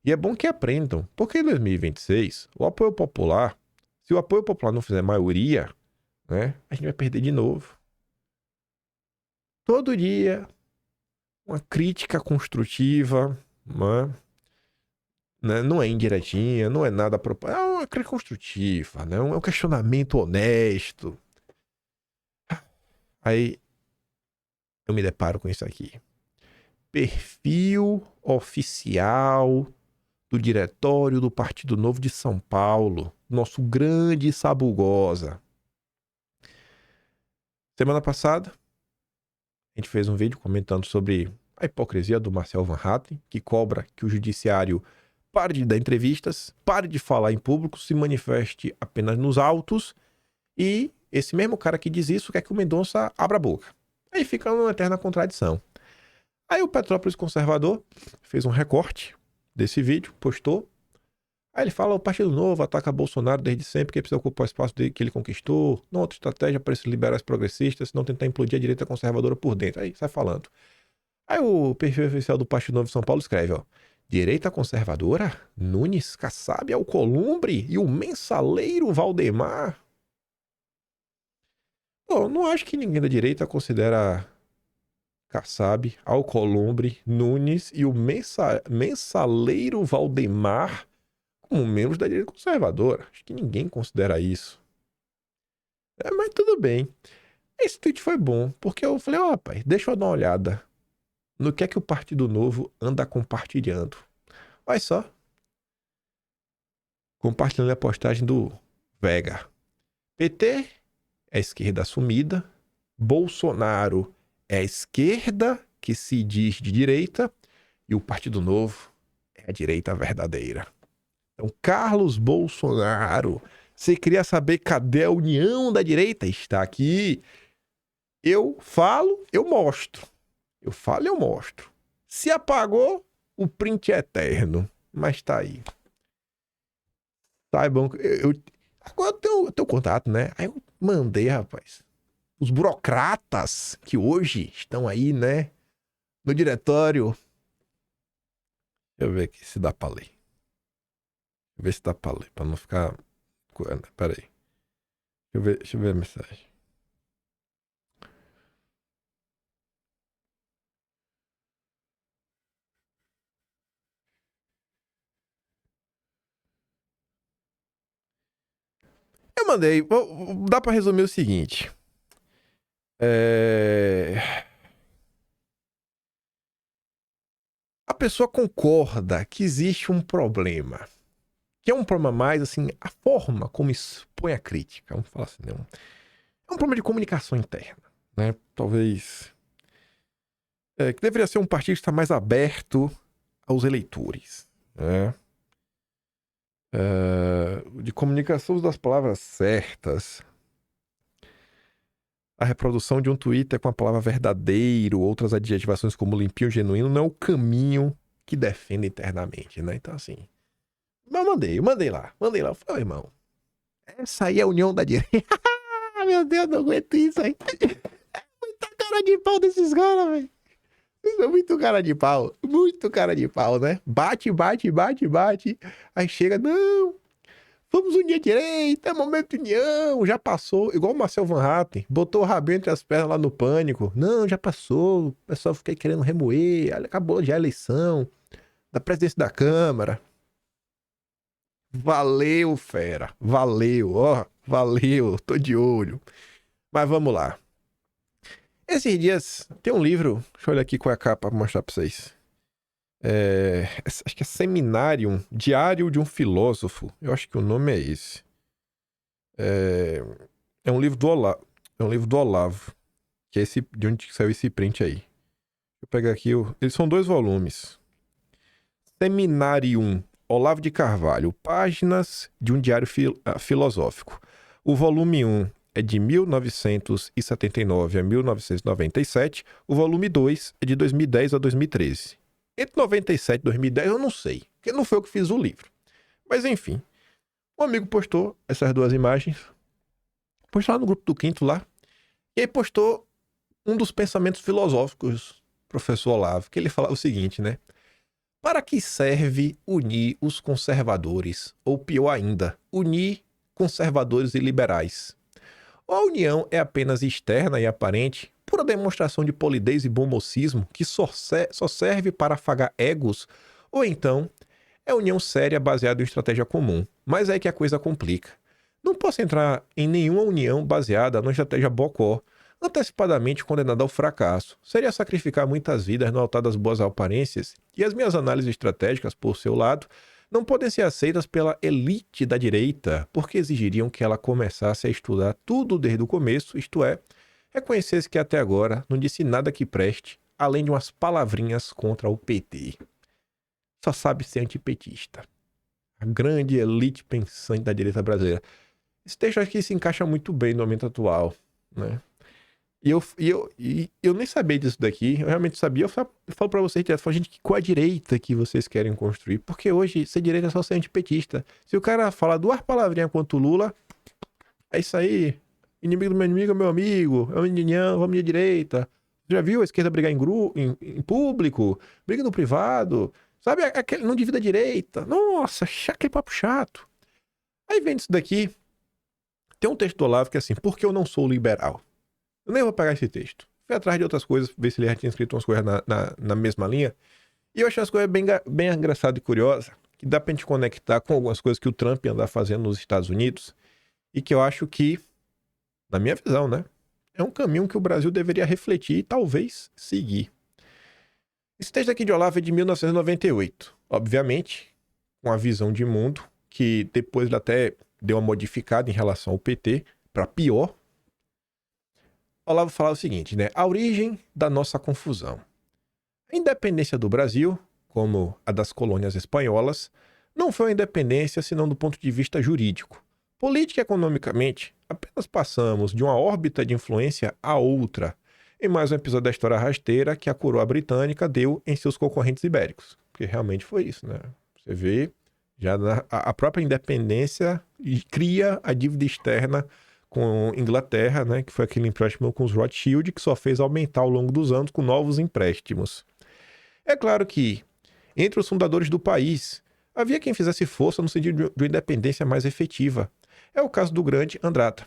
E é bom que aprendam, porque em 2026, o apoio popular, se o apoio popular não fizer maioria, né, a gente vai perder de novo. Todo dia, uma crítica construtiva, né, não é indiretinha, não é nada... É uma crítica construtiva, né, é um questionamento honesto. Aí eu me deparo com isso aqui. Perfil oficial do Diretório do Partido Novo de São Paulo, nosso grande Sabugosa. Semana passada, a gente fez um vídeo comentando sobre a hipocrisia do Marcel Van Hatten, que cobra que o judiciário pare de dar entrevistas, pare de falar em público, se manifeste apenas nos autos, e esse mesmo cara que diz isso quer que o Mendonça abra a boca. Aí fica uma eterna contradição. Aí o Petrópolis Conservador fez um recorte desse vídeo, postou. Aí ele fala, o Partido Novo ataca Bolsonaro desde sempre, que precisa ocupar o espaço dele que ele conquistou. Não outra estratégia para se liberar os progressistas, não tentar implodir a direita conservadora por dentro. Aí sai falando. Aí o perfil oficial do Partido Novo de São Paulo escreve, ó. Direita conservadora? Nunes, Kassab, Alcolumbre e o mensaleiro Valdemar? Bom, não acho que ninguém da direita considera Kassab, Alcolumbre, Nunes e o mensaleiro Valdemar como membros da direita conservadora. Acho que ninguém considera isso. Mas tudo bem. Esse tweet foi bom, porque eu falei, ó, rapaz, deixa eu dar uma olhada no que é que o Partido Novo anda compartilhando. Olha só. Compartilhando a postagem do Vega. PT é esquerda assumida. Bolsonaro é a esquerda que se diz de direita. E o Partido Novo é a direita verdadeira. Então, Carlos Bolsonaro, você queria saber cadê a união da direita? Está aqui. Eu falo, eu mostro. Eu falo, eu mostro. Se apagou, o print é eterno. Mas tá aí. Saibam que agora eu tenho contato, né? Aí eu mandei, rapaz. Os burocratas que hoje estão aí, né? No diretório. Deixa eu ver aqui se dá pra ler. Deixa eu ver se dá pra ler, pra não ficar... Pera aí. Deixa eu ver a mensagem. Eu mandei. Dá pra resumir o seguinte. A pessoa concorda que existe um problema. Que é um problema mais, assim, a forma como expõe a crítica. Vamos falar assim, né? É um problema de comunicação interna, né? Talvez... que deveria ser um partido que está mais aberto aos eleitores, né? De comunicação das palavras certas. A reprodução de um Twitter com a palavra verdadeiro, outras adjetivações como limpinho, genuíno, não é o caminho que defende internamente, né? Então, assim... Mas eu mandei lá. Eu falei, irmão, essa aí é a união da direita. Meu Deus, não aguento isso aí. É muita cara de pau desses caras, velho. Isso é muito cara de pau. Muito cara de pau, né? Bate. Aí chega, não... Vamos unir a direita, é momento de união, já passou. Igual o Marcel Van Hatten, botou o rabinho entre as pernas lá no Pânico. Não, já passou, o pessoal fica querendo remoer, acabou já a eleição da presidência da Câmara. Valeu, fera, valeu, ó, valeu, tô de olho. Mas vamos lá. Esses dias, tem um livro, deixa eu olhar aqui qual é a capa pra mostrar pra vocês. Acho que é Seminário, Diário de um Filósofo. Eu acho que o nome é esse. É um livro do Olavo. É um livro do Olavo. Que é esse, de onde saiu esse print aí. Deixa eu pegar aqui. Eles são 2 volumes. Seminarium, Olavo de Carvalho. Páginas de um diário filosófico. O volume 1 é de 1979 a 1997. O volume 2 é de 2010 a 2013. Entre 97 e 2010 eu não sei, porque não foi eu que fiz o livro. Mas enfim, um amigo postou essas duas imagens, postou lá no grupo do Quinto lá, e aí postou um dos pensamentos filosóficos, professor Olavo, que ele falava o seguinte, né? Para que serve unir os conservadores? Ou pior ainda, unir conservadores e liberais? Ou a união é apenas externa e aparente, pura demonstração de polidez e bom mocismo que só serve para afagar egos? Ou então, é união séria baseada em estratégia comum? Mas é aí que a coisa complica. Não posso entrar em nenhuma união baseada numa estratégia bocó, antecipadamente condenada ao fracasso. Seria sacrificar muitas vidas no altar das boas aparências, e as minhas análises estratégicas, por seu lado, não podem ser aceitas pela elite da direita, porque exigiriam que ela começasse a estudar tudo desde o começo, isto é, reconhecesse que até agora não disse nada que preste, além de umas palavrinhas contra o PT. Só sabe ser antipetista. A grande elite pensante da direita brasileira. Esse texto aqui se encaixa muito bem no momento atual, né? E eu nem sabia disso daqui, eu realmente sabia. Eu falo pra vocês direto, gente, qual a direita que vocês querem construir? Porque hoje ser direita é só ser antipetista. Se o cara falar duas palavrinhas contra o Lula, é isso aí. Inimigo do meu inimigo é meu amigo, é um indignão, vamos de direita. Já viu a esquerda brigar em público, briga no privado, sabe? Aquele, não divida a direita. Nossa, aquele papo chato. Aí vem isso daqui, tem um texto do Olavo que é assim, por que eu não sou liberal? Eu nem vou pegar esse texto. Fui atrás de outras coisas, ver se ele já tinha escrito umas coisas na mesma linha. E eu achei as coisas bem engraçadas e curiosas, que dá pra gente conectar com algumas coisas que o Trump anda fazendo nos Estados Unidos, e que eu acho que, na minha visão, né, é um caminho que o Brasil deveria refletir e talvez seguir. Esse texto aqui de Olavo é de 1998. Obviamente, com a visão de mundo, que depois ele até deu uma modificada em relação ao PT, para pior. Olavo falava o seguinte, né? A origem da nossa confusão. A independência do Brasil, como a das colônias espanholas, não foi uma independência senão do ponto de vista jurídico. Política e economicamente, apenas passamos de uma órbita de influência a outra, em mais um episódio da história rasteira que a coroa britânica deu em seus concorrentes ibéricos. Porque realmente foi isso, né? Você vê, já a própria independência cria a dívida externa com Inglaterra, né, que foi aquele empréstimo com os Rothschild, que só fez aumentar ao longo dos anos com novos empréstimos. É claro que, entre os fundadores do país, havia quem fizesse força no sentido de uma independência mais efetiva. É o caso do grande Andrada,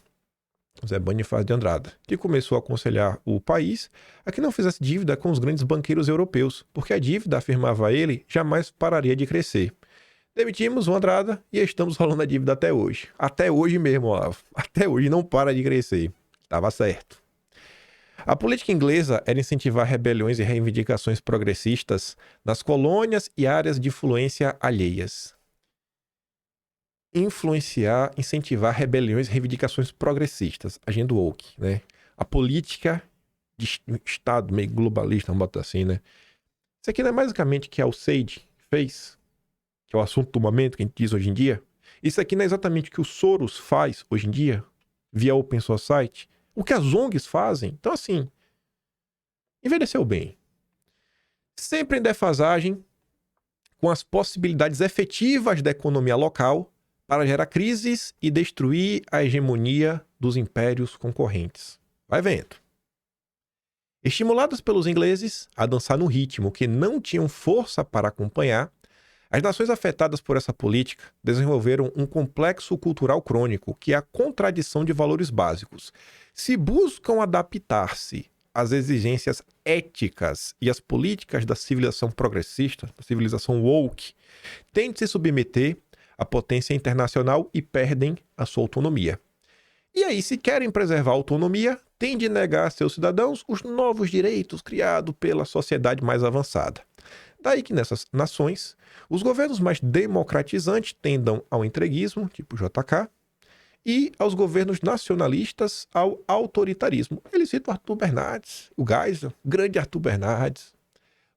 José Bonifácio de Andrada, que começou a aconselhar o país a que não fizesse dívida com os grandes banqueiros europeus, porque a dívida, afirmava ele, jamais pararia de crescer. Demitimos o Andrada e estamos rolando a dívida até hoje. Até hoje mesmo, Olavo. Até hoje não para de crescer. Estava certo. A política inglesa era incentivar rebeliões e reivindicações progressistas nas colônias e áreas de influência alheias. Incentivar rebeliões e reivindicações progressistas. Agenda woke, né? A política de Estado meio globalista, vamos botar assim, né? Isso aqui não é basicamente o que a Alceide fez, que é o assunto do momento que a gente diz hoje em dia. Isso aqui não é exatamente o que o Soros faz hoje em dia, via Open Society, o que as ONGs fazem. Então, assim, envelheceu bem. Sempre em defasagem com as possibilidades efetivas da economia local para gerar crises e destruir a hegemonia dos impérios concorrentes. Vai vendo. Estimulados pelos ingleses a dançar num ritmo que não tinham força para acompanhar, as nações afetadas por essa política desenvolveram um complexo cultural crônico, que é a contradição de valores básicos. Se buscam adaptar-se às exigências éticas e às políticas da civilização progressista, da civilização woke, têm de se submeter à potência internacional e perdem a sua autonomia. E aí, se querem preservar a autonomia, têm de negar a seus cidadãos os novos direitos criados pela sociedade mais avançada. Daí que nessas nações, os governos mais democratizantes tendam ao entreguismo, tipo JK, e aos governos nacionalistas ao autoritarismo. Ele cita o Arthur Bernardes, o Geisel, grande Arthur Bernardes.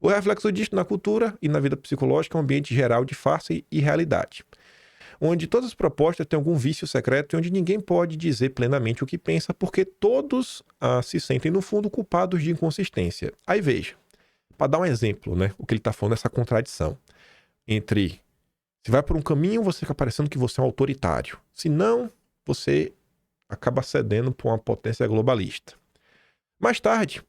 O reflexo disto na cultura e na vida psicológica é um ambiente geral de farsa e realidade. onde todas as propostas têm algum vício secreto e onde ninguém pode dizer plenamente o que pensa, porque todos se sentem, no fundo, culpados de inconsistência. Aí veja, para dar um exemplo, né, o que ele está falando, essa contradição entre se vai por um caminho, você fica parecendo que você é um autoritário. Se não, você acaba cedendo para uma potência globalista. Mais tarde,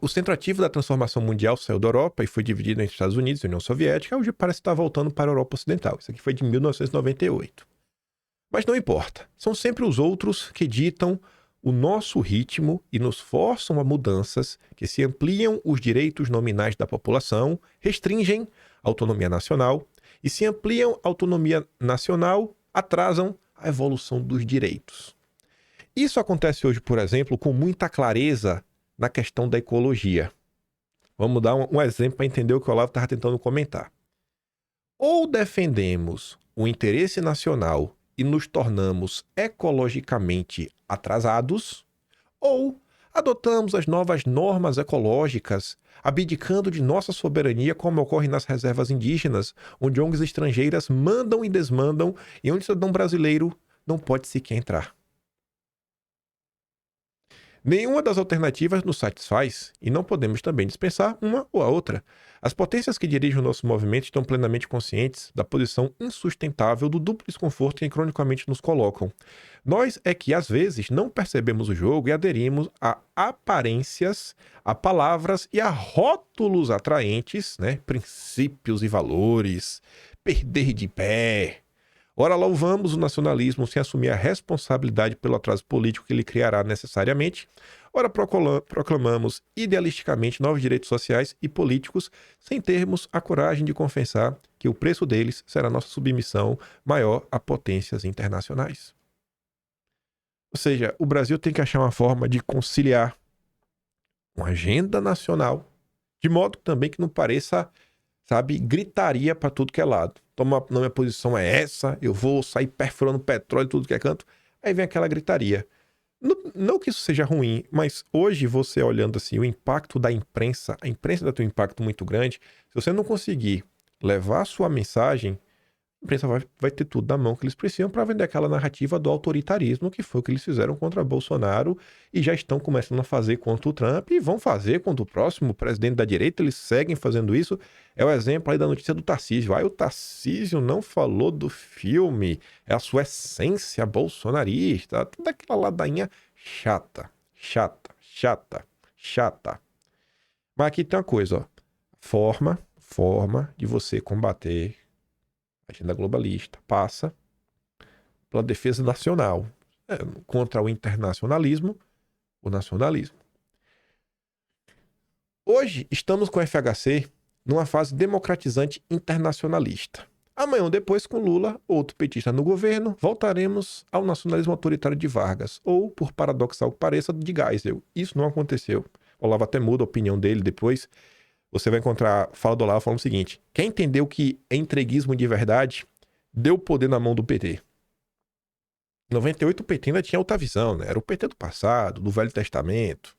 o centro ativo da transformação mundial saiu da Europa e foi dividido entre Estados Unidos e União Soviética, hoje parece estar voltando para a Europa Ocidental. Isso aqui foi de 1998. Mas não importa, são sempre os outros que ditam o nosso ritmo e nos forçam a mudanças que se ampliam os direitos nominais da população, restringem a autonomia nacional e se ampliam a autonomia nacional, atrasam a evolução dos direitos. Isso acontece hoje, por exemplo, com muita clareza na questão da ecologia. Vamos dar um exemplo para entender o que o Olavo estava tentando comentar. Ou defendemos o interesse nacional e nos tornamos ecologicamente atrasados, ou adotamos as novas normas ecológicas, abdicando de nossa soberania, como ocorre nas reservas indígenas, onde ONGs estrangeiras mandam e desmandam e onde o cidadão brasileiro não pode sequer entrar. Nenhuma das alternativas nos satisfaz e não podemos também dispensar uma ou a outra. As potências que dirigem o nosso movimento estão plenamente conscientes da posição insustentável do duplo desconforto que cronicamente nos colocam. Nós é que, às vezes, não percebemos o jogo e aderimos a aparências, a palavras e a rótulos atraentes, né? Princípios e valores, perder de pé. Ora, louvamos o nacionalismo sem assumir a responsabilidade pelo atraso político que ele criará necessariamente. Ora, proclamamos idealisticamente novos direitos sociais e políticos sem termos a coragem de confessar que o preço deles será nossa submissão maior a potências internacionais. Ou seja, o Brasil tem que achar uma forma de conciliar uma agenda nacional, de modo também que não pareça, sabe, gritaria para tudo que é lado. Toma, minha posição é essa, eu vou sair perfurando petróleo tudo que é canto. Aí vem aquela gritaria. Não que isso seja ruim, mas hoje você olhando assim, o impacto da imprensa, a imprensa tem um impacto muito grande. Se você não conseguir levar a sua mensagem, a imprensa vai ter tudo na mão que eles precisam para vender aquela narrativa do autoritarismo, que foi o que eles fizeram contra Bolsonaro e já estão começando a fazer contra o Trump e vão fazer contra o próximo presidente da direita. Eles seguem fazendo isso. É o exemplo aí da notícia do Tarcísio. O Tarcísio não falou do filme, é a sua essência bolsonarista, toda aquela ladainha chata. Mas aqui tem uma coisa, ó. Forma de você combater a agenda globalista passa pela defesa nacional, contra o internacionalismo, o nacionalismo. Hoje estamos com o FHC numa fase democratizante internacionalista. Amanhã ou depois, com Lula, outro petista no governo, voltaremos ao nacionalismo autoritário de Vargas, ou, por paradoxal que pareça, de Geisel. Isso não aconteceu. O Olavo até muda a opinião dele depois. Você vai encontrar, fala do Olavo falando o seguinte: quem entendeu que é entreguismo de verdade, deu poder na mão do PT. Em 98 o PT ainda tinha outra visão, né? Era o PT do passado, do Velho Testamento.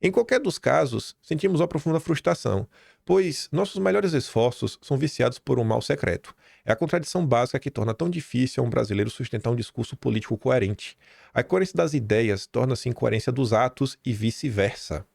Em qualquer dos casos, sentimos uma profunda frustração, pois nossos melhores esforços são viciados por um mal secreto. É a contradição básica que torna tão difícil a um brasileiro sustentar um discurso político coerente. A coerência das ideias torna-se incoerência dos atos e vice-versa.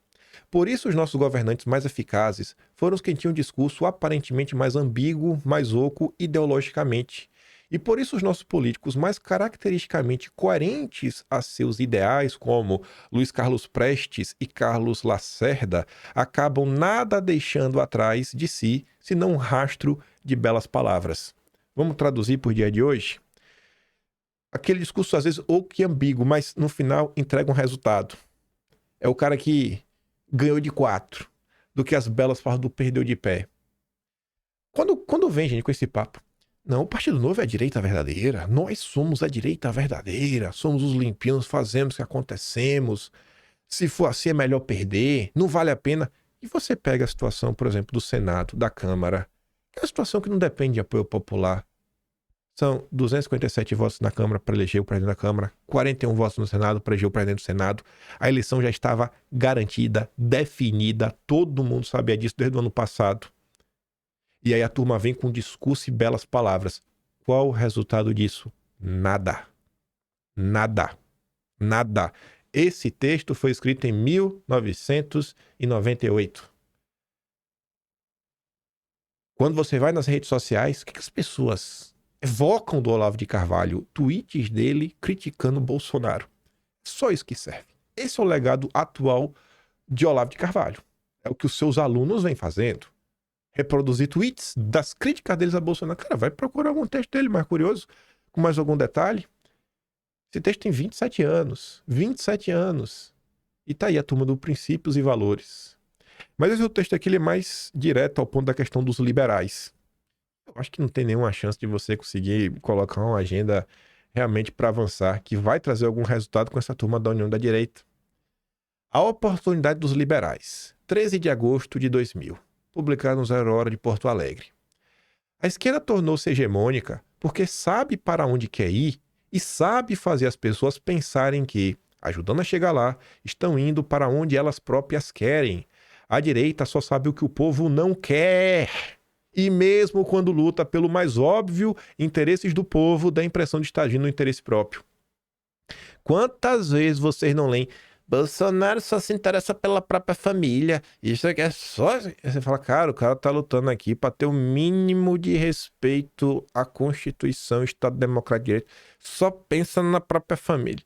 Por isso, os nossos governantes mais eficazes foram os que tinham um discurso aparentemente mais ambíguo, mais oco ideologicamente. E por isso os nossos políticos mais caracteristicamente coerentes a seus ideais, como Luiz Carlos Prestes e Carlos Lacerda, acabam nada deixando atrás de si, senão um rastro de belas palavras. Vamos traduzir por dia de hoje? Aquele discurso, às vezes, oco e ambíguo, mas no final entrega um resultado. É o cara que ganhou de 4, do que as belas falas do perdeu de pé. Quando vem gente com esse papo, não, o Partido Novo é a direita verdadeira, nós somos a direita verdadeira, somos os limpinhos, fazemos o que acontecemos, se for assim é melhor perder, não vale a pena. E você pega a situação, por exemplo, do Senado, da Câmara, que é uma situação que não depende de apoio popular. São 257 votos na Câmara para eleger o presidente da Câmara, 41 votos no Senado para eleger o presidente do Senado. A eleição já estava garantida, definida, todo mundo sabia disso desde o ano passado. E aí a turma vem com discurso e belas palavras. Qual o resultado disso? Nada. Nada. Nada. Esse texto foi escrito em 1998. Quando você vai nas redes sociais, o que as pessoas evocam do Olavo de Carvalho? Tweets dele criticando Bolsonaro. Só isso que serve. Esse é o legado atual de Olavo de Carvalho. É o que os seus alunos vêm fazendo. Reproduzir tweets das críticas deles a Bolsonaro. Cara, vai procurar algum texto dele mais curioso, com mais algum detalhe. Esse texto tem 27 anos. 27 anos. E tá aí a turma do Princípios e Valores. Mas esse texto aqui ele é mais direto ao ponto da questão dos liberais. Eu acho que não tem nenhuma chance de você conseguir colocar uma agenda realmente para avançar, que vai trazer algum resultado com essa turma da União da Direita. A Oportunidade dos Liberais, 13 de agosto de 2000, publicado no Zero Hora de Porto Alegre. A esquerda tornou-se hegemônica porque sabe para onde quer ir e sabe fazer as pessoas pensarem que, ajudando a chegar lá, estão indo para onde elas próprias querem. A direita só sabe o que o povo não quer. E mesmo quando luta pelo mais óbvio interesses do povo, dá a impressão de estar agindo no interesse próprio. Quantas vezes vocês não leem? Bolsonaro só se interessa pela própria família. Isso aqui é só... Você fala, cara, o cara tá lutando aqui para ter o mínimo de respeito à Constituição, Estado Democrático de Direito. Só pensa na própria família.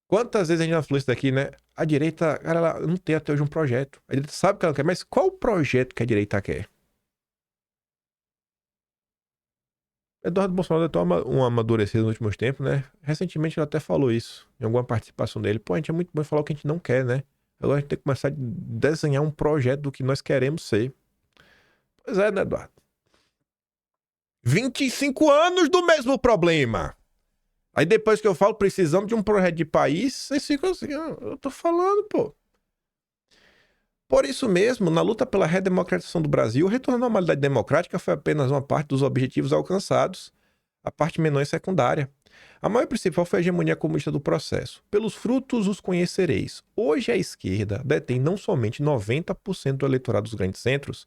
Quantas vezes a gente já falou isso daqui, né? A direita, cara, ela não tem até hoje um projeto. A direita sabe o que ela quer, mas qual o projeto que a direita quer? Eduardo Bolsonaro deu um amadurecido nos últimos tempos, né? Recentemente ele até falou isso, em alguma participação dele. Pô, a gente é muito bom falar o que a gente não quer, né? Agora a gente tem que começar a desenhar um projeto do que nós queremos ser. Pois é, né, Eduardo? 25 anos do mesmo problema. Aí depois que eu falo, precisamos de um projeto de país, vocês ficam assim, eu tô falando, pô. Por isso mesmo, na luta pela redemocratização do Brasil, o retorno à normalidade democrática foi apenas uma parte dos objetivos alcançados. A parte menor e secundária. A maior principal foi a hegemonia comunista do processo. Pelos frutos os conhecereis. Hoje a esquerda detém não somente 90% do eleitorado dos grandes centros,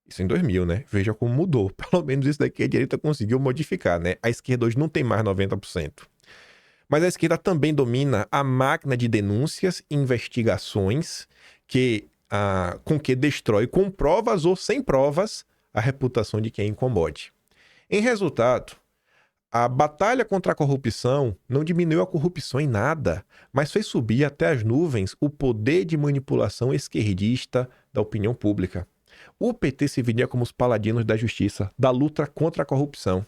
isso em 2000, né? Veja como mudou. Pelo menos isso daqui a direita conseguiu modificar, né? A esquerda hoje não tem mais 90%. Mas a esquerda também domina a máquina de denúncias e investigações com que destrói com provas ou sem provas a reputação de quem incomode. Em resultado, a batalha contra a corrupção não diminuiu a corrupção em nada, mas fez subir até as nuvens o poder de manipulação esquerdista da opinião pública. O PT se vendia como os paladinos da justiça, da luta contra a corrupção.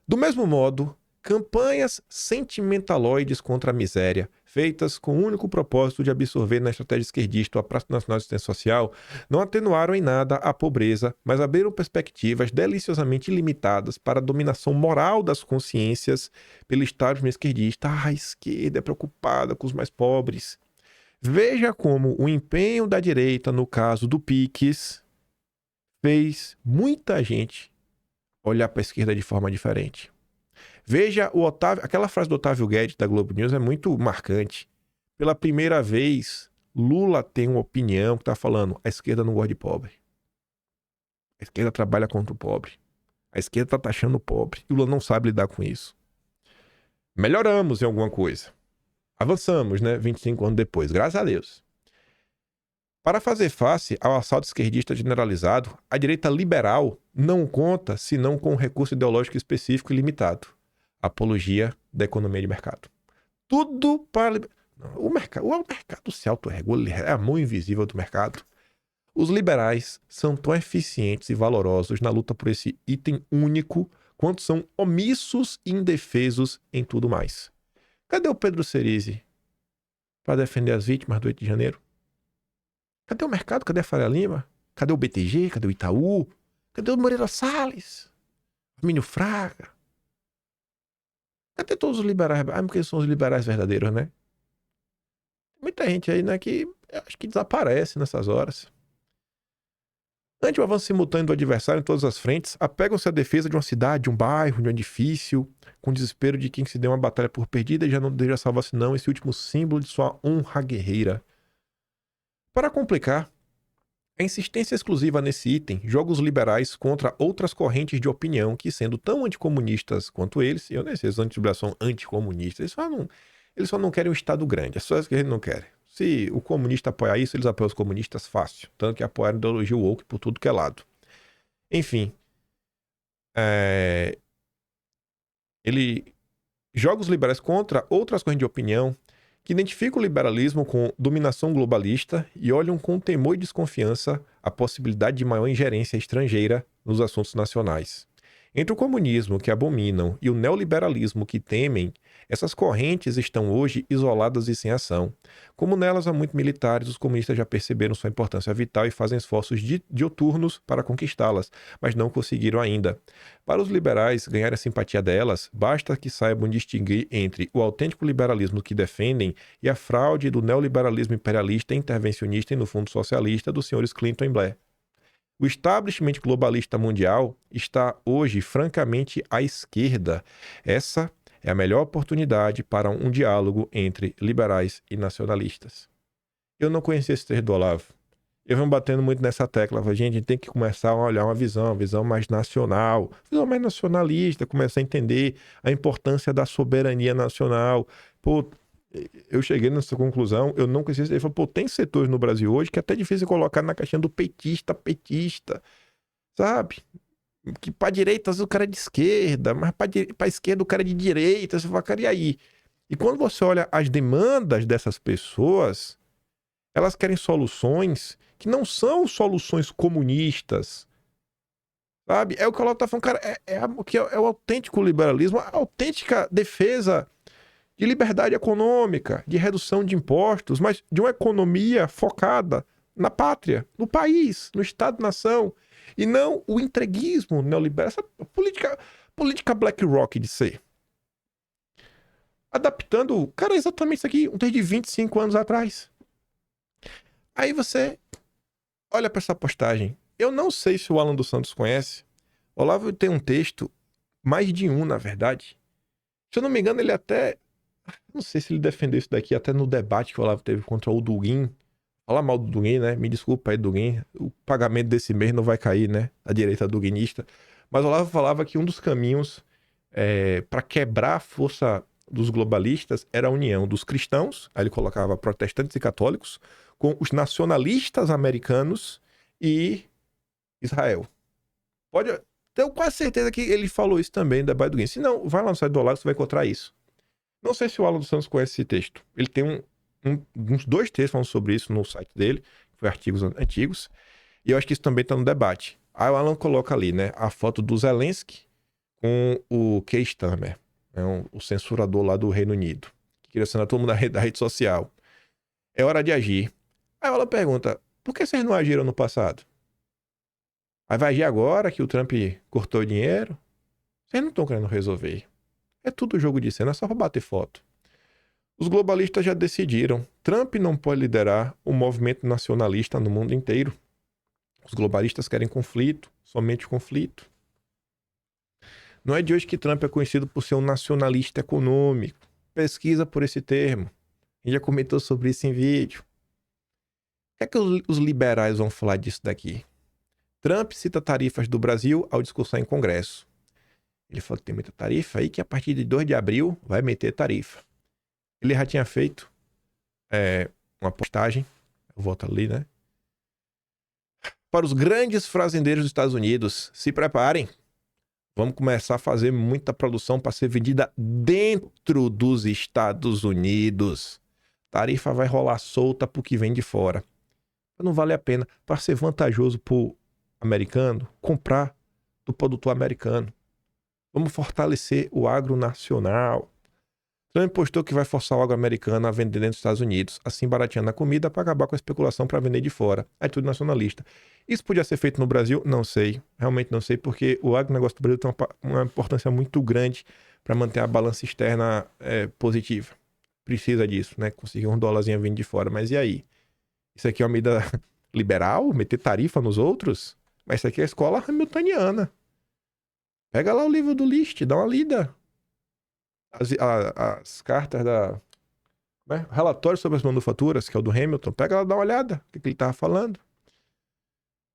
Do mesmo modo, campanhas sentimentaloides contra a miséria, feitas com o único propósito de absorver na estratégia esquerdista a Praça Nacional de Assistência Social, não atenuaram em nada a pobreza, mas abriram perspectivas deliciosamente limitadas para a dominação moral das consciências pelo establishment esquerdista. A esquerda é preocupada com os mais pobres. Veja como o empenho da direita, no caso do PIX, fez muita gente olhar para a esquerda de forma diferente. Veja o Otávio, aquela frase do Otávio Guedes da Globo News é muito marcante. Pela primeira vez, Lula tem uma opinião que está falando: a esquerda não gosta de pobre. A esquerda trabalha contra o pobre. A esquerda está taxando o pobre. E o Lula não sabe lidar com isso. Melhoramos em alguma coisa. Avançamos, né? 25 anos depois, graças a Deus. Para fazer face ao assalto esquerdista generalizado, a direita liberal não conta senão com um recurso ideológico específico e limitado: apologia da economia de mercado. Tudo para... O mercado se autorregula, é a mão invisível do mercado. Os liberais são tão eficientes e valorosos na luta por esse item único quanto são omissos e indefesos em tudo mais. Cadê o Pedro Cerise para defender as vítimas do 8 de janeiro? Cadê o mercado? Cadê a Faria Lima? Cadê o BTG? Cadê o Itaú? Cadê o Moreira Salles? Mínio Fraga? Cadê todos os liberais? Ah, porque são os liberais verdadeiros, né? Muita gente aí, né, que acho que desaparece nessas horas. Ante o avanço simultâneo do adversário em todas as frentes, apegam-se à defesa de uma cidade, de um bairro, de um edifício, com o desespero de quem se deu uma batalha por perdida e já não deseja salvar senão esse último símbolo de sua honra guerreira. Para complicar, A insistência exclusiva nesse item joga os liberais contra outras correntes de opinião que, sendo tão anticomunistas quanto eles, eu nem sei se eles são anticomunistas, eles só não querem um Estado grande, é só isso que eles não querem. Se o comunista apoiar isso, eles apoiam os comunistas fácil, tanto que apoiaram a ideologia woke por tudo que é lado. Enfim, ele joga os liberais contra outras correntes de opinião que identificam o liberalismo com dominação globalista e olham com temor e desconfiança a possibilidade de maior ingerência estrangeira nos assuntos nacionais. Entre o comunismo, que abominam, e o neoliberalismo, que temem, essas correntes estão hoje isoladas e sem ação. Como nelas há muitos militares, os comunistas já perceberam sua importância vital e fazem esforços dioturnos para conquistá-las, mas não conseguiram ainda. Para os liberais ganhar a simpatia delas, basta que saibam distinguir entre o autêntico liberalismo que defendem e a fraude do neoliberalismo imperialista, intervencionista e, no fundo, socialista dos senhores Clinton e Blair. O establishment globalista mundial está hoje francamente à esquerda. Essa é a melhor oportunidade para um diálogo entre liberais e nacionalistas. Eu não conhecia esse texto do Olavo. Eu venho batendo muito nessa tecla. Gente, a gente tem que começar a olhar uma visão mais nacional, visão mais nacionalista, começar a entender a importância da soberania nacional. Pô, eu cheguei nessa conclusão, eu não conhecia. Ele falou, pô, tem setores no Brasil hoje que é até difícil colocar na caixinha do petista, sabe? Que pra direita, às vezes o cara é de esquerda, mas pra esquerda o cara é de direita. Você fala, cara, e aí? E quando você olha as demandas dessas pessoas, elas querem soluções que não são soluções comunistas, sabe? É o que o Olavo tá falando, cara, é o autêntico liberalismo, a autêntica defesa de liberdade econômica, de redução de impostos, mas de uma economia focada na pátria, no país, no Estado-nação, e não o entreguismo neoliberal, essa política BlackRock de ser. Adaptando, cara, exatamente isso aqui, um texto de 25 anos atrás. Aí você olha para essa postagem. Eu não sei se o Alan dos Santos conhece. O Olavo tem um texto, mais de um, na verdade. Se eu não me engano, ele até... Não sei se ele defendeu isso daqui até no debate que o Olavo teve contra o Dugin. Fala mal do Dugin, né? Me desculpa aí, Dugin. O pagamento desse mês não vai cair, né? A direita duguinista. Mas o Olavo falava que um dos caminhos para quebrar a força dos globalistas era a união dos cristãos, aí ele colocava protestantes e católicos, com os nacionalistas americanos e Israel. Tenho quase certeza que ele falou isso também no debate do Dugin. Se não, vai lá no site do Olavo, você vai encontrar isso. Não sei se o Alan dos Santos conhece esse texto. Ele tem uns 2 textos falando sobre isso no site dele, foi artigos antigos, e eu acho que isso também está no debate. Aí o Alan coloca ali, né, a foto do Zelensky com o Keir Starmer, o censurador lá do Reino Unido, que queria assinar todo mundo da rede social. É hora de agir. Aí o Alan pergunta, por que vocês não agiram no passado? Aí vai agir agora que o Trump cortou o dinheiro? Vocês não estão querendo resolver. É tudo jogo de cena, é só pra bater foto. Os globalistas já decidiram. Trump não pode liderar o movimento nacionalista no mundo inteiro. Os globalistas querem conflito, somente conflito. Não é de hoje que Trump é conhecido por ser um nacionalista econômico. Pesquisa por esse termo. A gente já comentou sobre isso em vídeo. O que é que os liberais vão falar disso daqui? Trump cita tarifas do Brasil ao discursar em Congresso. Ele falou que tem muita tarifa aí, que a partir de 2 de abril vai meter tarifa. Ele já tinha feito uma postagem, eu volto ali, né? Para os grandes fazendeiros dos Estados Unidos, se preparem. Vamos começar a fazer muita produção para ser vendida dentro dos Estados Unidos. Tarifa vai rolar solta para o que vem de fora. Não vale a pena. Para ser vantajoso para o americano, comprar do produtor americano. Vamos fortalecer o agro nacional. Trump postou que vai forçar o agro americano a vender dentro dos Estados Unidos, assim barateando a comida para acabar com a especulação para vender de fora. Atitude nacionalista. Isso podia ser feito no Brasil? Não sei. Realmente não sei, porque o agronegócio do Brasil tem uma importância muito grande para manter a balança externa positiva. Precisa disso, né? Conseguir um dólarzinho vindo de fora. Mas e aí? Isso aqui é uma medida liberal? Meter tarifa nos outros? Mas isso aqui é a escola hamiltoniana. Pega lá o livro do List, dá uma lida. As cartas relatório sobre as manufaturas, que é o do Hamilton, pega lá, dá uma olhada, o que ele tava falando.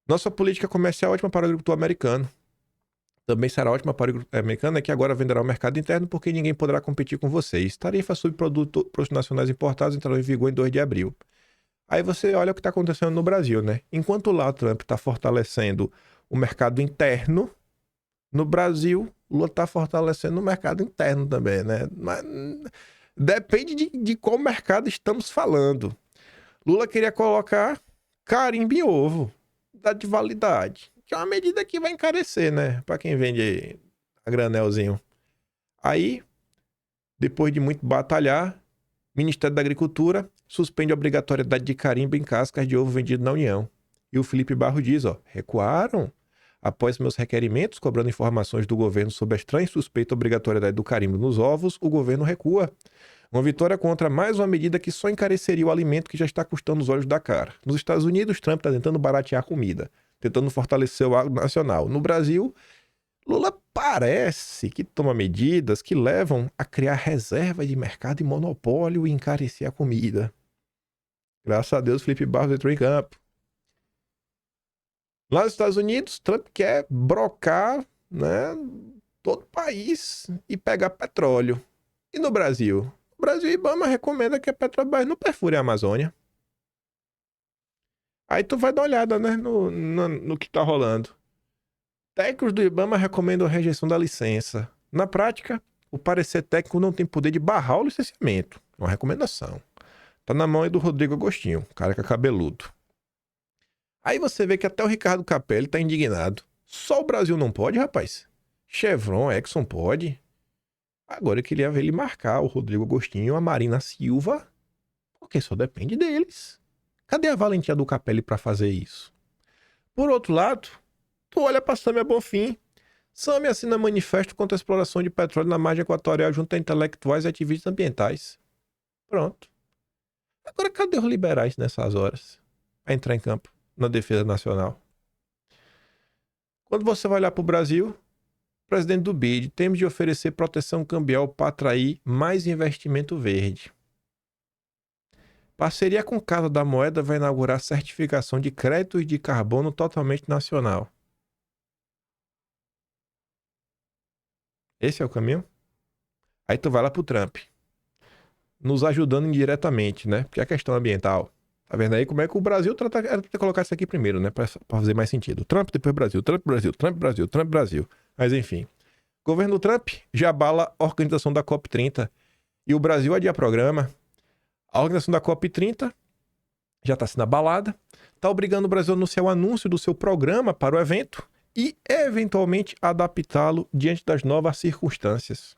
Nossa política comercial é ótima para o agricultor americano. Também será ótima para o agricultor americano, é que agora venderá ao mercado interno porque ninguém poderá competir com vocês. Tarifas sobre produtos nacionais importados entrarão em vigor em 2 de abril. Aí você olha o que está acontecendo no Brasil, né? Enquanto lá o Trump está fortalecendo o mercado interno, no Brasil, Lula está fortalecendo o mercado interno também, né? Mas depende de qual mercado estamos falando. Lula queria colocar carimbo em ovo, data de validade, que é uma medida que vai encarecer, né? Para quem vende a granelzinho. Aí, depois de muito batalhar, Ministério da Agricultura suspende a obrigatoriedade de carimbo em cascas de ovo vendido na União. E o Felipe Barro diz, ó, recuaram? Após meus requerimentos, cobrando informações do governo sobre a estranha e suspeita obrigatoriedade do carimbo nos ovos, o governo recua. Uma vitória contra mais uma medida que só encareceria o alimento que já está custando os olhos da cara. Nos Estados Unidos, Trump está tentando baratear a comida, tentando fortalecer o agro nacional. No Brasil, Lula parece que toma medidas que levam a criar reserva de mercado e monopólio e encarecer a comida. Graças a Deus, Felipe Barros entrou em campo. Lá nos Estados Unidos, Trump quer brocar, né, todo o país e pegar petróleo. E no Brasil? O Brasil, Ibama recomenda que a Petrobras não perfure a Amazônia. Aí tu vai dar uma olhada, né, no que tá rolando. Técnicos do Ibama recomendam a rejeição da licença. Na prática, o parecer técnico não tem poder de barrar o licenciamento. É uma recomendação. Tá na mão aí do Rodrigo Agostinho, cara que é cabeludo. Aí você vê que até o Ricardo Capelli tá indignado. Só o Brasil não pode, rapaz? Chevron, Exxon pode. Agora eu queria ver ele marcar o Rodrigo Agostinho, a Marina Silva, porque só depende deles. Cadê a valentia do Capelli pra fazer isso? Por outro lado, tu olha pra Sâmia Bonfim. Sâmia assina manifesto contra a exploração de petróleo na margem equatorial junto a intelectuais e ativistas ambientais. Pronto. Agora cadê os liberais nessas horas? Pra entrar em campo na defesa nacional. Quando você vai olhar pro Brasil, presidente do BID, temos de oferecer proteção cambial para atrair mais investimento verde. Parceria com Casa da Moeda vai inaugurar certificação de créditos de carbono totalmente nacional. Esse é o caminho? Aí tu vai lá pro Trump. Nos ajudando indiretamente, né? Porque é a questão ambiental. Tá vendo aí como é que o Brasil trata... Era pra ter colocado isso aqui primeiro, né? Pra fazer mais sentido. Trump, depois Brasil. Trump, Brasil. Trump, Brasil. Trump, Brasil. Mas enfim. Governo Trump já abala a organização da COP30 e o Brasil adia programa. A organização da COP30 já está sendo abalada, está obrigando o Brasil a anunciar o anúncio do seu programa para o evento e, eventualmente, adaptá-lo diante das novas circunstâncias.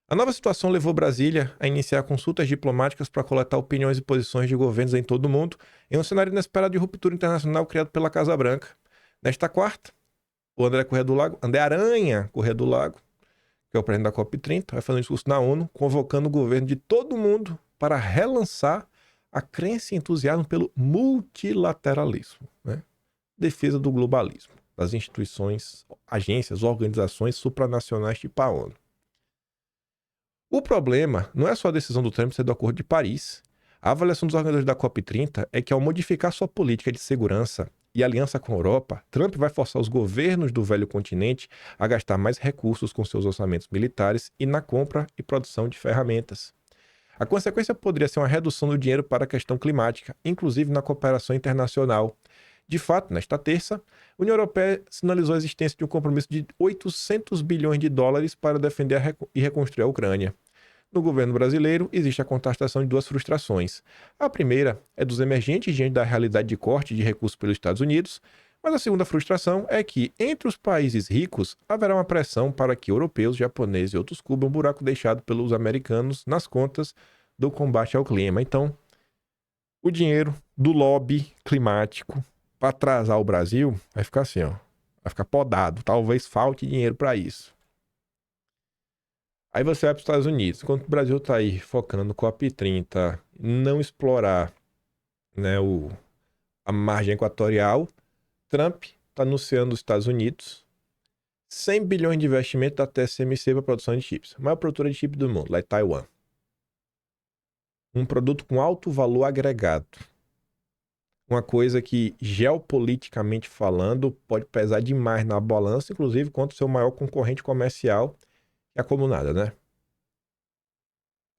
A nova situação levou Brasília a iniciar consultas diplomáticas para coletar opiniões e posições de governos em todo o mundo, em um cenário inesperado de ruptura internacional criado pela Casa Branca. Nesta quarta, o André Aranha Corrêa do Lago, que é o presidente da COP30, vai fazer um discurso na ONU, convocando o governo de todo mundo para relançar a crença e entusiasmo pelo multilateralismo, né? Defesa do globalismo, das instituições, agências, organizações supranacionais tipo a ONU. O problema não é só a decisão do Trump ser do Acordo de Paris. A avaliação dos organizadores da COP30 é que, ao modificar sua política de segurança e aliança com a Europa, Trump vai forçar os governos do velho continente a gastar mais recursos com seus orçamentos militares e na compra e produção de ferramentas. A consequência poderia ser uma redução do dinheiro para a questão climática, inclusive na cooperação internacional. De fato, nesta terça, a União Europeia sinalizou a existência de um compromisso de 800 bilhões de dólares para defender e reconstruir a Ucrânia. No governo brasileiro, existe a contestação de duas frustrações. A primeira é dos emergentes diante da realidade de corte de recursos pelos Estados Unidos, mas a segunda frustração é que, entre os países ricos, haverá uma pressão para que europeus, japoneses e outros cubram o buraco deixado pelos americanos nas contas do combate ao clima. Então, o dinheiro do lobby climático para atrasar o Brasil vai ficar assim, ó, vai ficar podado. Talvez falte dinheiro para isso. Aí você vai para os Estados Unidos. Enquanto o Brasil está aí focando no COP30, não explorar, né, a margem equatorial, Trump está anunciando os Estados Unidos 100 bilhões de investimento da TSMC para a produção de chips. A maior produtora de chips do mundo, lá em Taiwan. Um produto com alto valor agregado. uma coisa que, geopoliticamente falando, pode pesar demais na balança, inclusive contra o seu maior concorrente comercial, que é a comunada, né?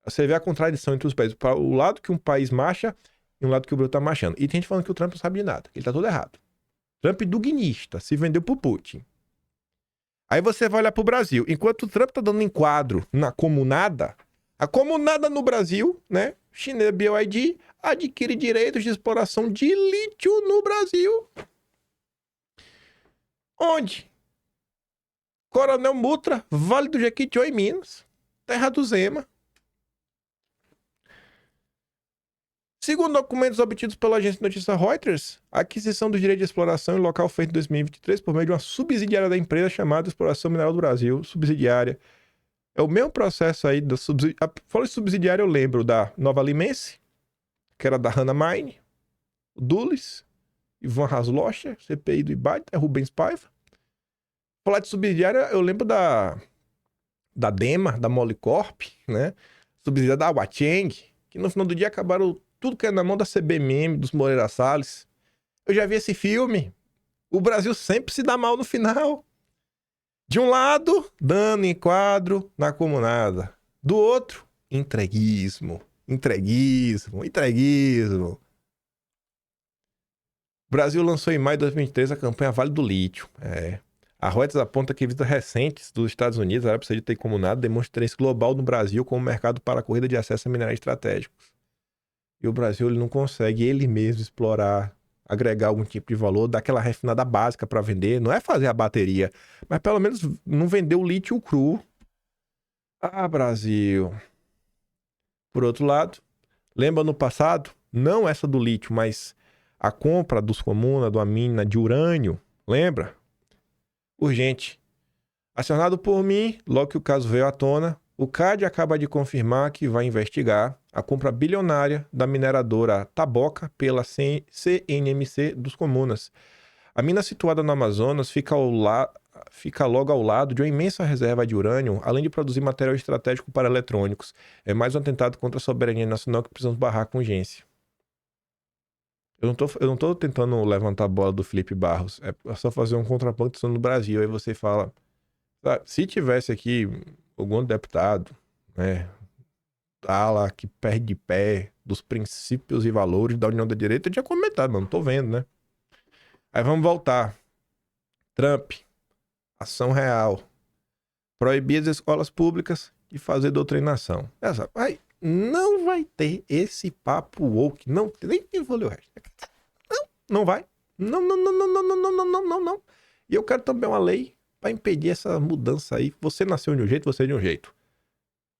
Você vê a contradição entre os países. Para o lado que um país marcha e um lado que o Brasil tá marchando. E tem gente falando que o Trump não sabe de nada, que ele tá todo errado. Trump duguinista, se vendeu pro Putin. Aí você vai olhar pro Brasil. Enquanto o Trump tá dando enquadro na comunada, a comunada no Brasil, né? Chinesa BYD adquire direitos de exploração de lítio no Brasil. Onde? Coronel Mutra, Vale do Jequitinhonha, em Minas. Terra do Zema. Segundo documentos obtidos pela agência de notícias Reuters, a aquisição dos direitos de exploração em local feito em 2023 por meio de uma subsidiária da empresa chamada Exploração Mineral do Brasil, subsidiária. É o mesmo processo aí da subsidiária. Fala de subsidiária, eu lembro da Nova Limense, que era da Hannah Mine, o Dulles, Ivan Haslocher, CPI do Ibate, Rubens Paiva. Falar de subsidiária, eu lembro da Dema, da Molycorp, né? Subsidiária da Huacheng, que no final do dia acabaram tudo que é na mão da CBMM, dos Moreira Salles. Eu já vi esse filme. O Brasil sempre se dá mal no final. De um lado, dando enquadro na comunada. Do outro, entreguismo. Entreguismo. Entreguismo. O Brasil lançou em maio de 2023 a campanha Vale do Lítio. A Reuters aponta que visitas recentes dos Estados Unidos, a Arábia Saudita e Comunada demonstram interesse global no Brasil como mercado para a corrida de acesso a minerais estratégicos. E o Brasil ele não consegue ele mesmo explorar, agregar algum tipo de valor, dar aquela refinada básica para vender. Não é fazer a bateria, mas pelo menos não vender o lítio cru. Ah, Brasil. Por outro lado, lembra no passado, não essa do lítio, mas a compra dos Comuna, de uma mina de urânio, lembra? Urgente. Acionado por mim, logo que o caso veio à tona, o CAD acaba de confirmar que vai investigar a compra bilionária da mineradora Taboca pela CNMC dos Comunas. A mina situada no Amazonas fica logo ao lado de uma imensa reserva de urânio, além de produzir material estratégico para eletrônicos. É mais um atentado contra a soberania nacional que precisamos barrar com urgência. Eu não tô tentando levantar a bola do Felipe Barros. É só fazer um contraponto no Brasil. Aí você fala... Se tivesse aqui algum deputado, né, lá que perde de pé dos princípios e valores da União da Direita, eu tinha comentado, mas não tô vendo, né? Aí vamos voltar. Trump, ação real. Proibir as escolas públicas de fazer doutrinação. Aí não vai ter esse papo woke. Não, nem vou ler o resto. Não vai. Não. E eu quero também uma lei para impedir essa mudança aí. Você nasceu de um jeito, você é de um jeito.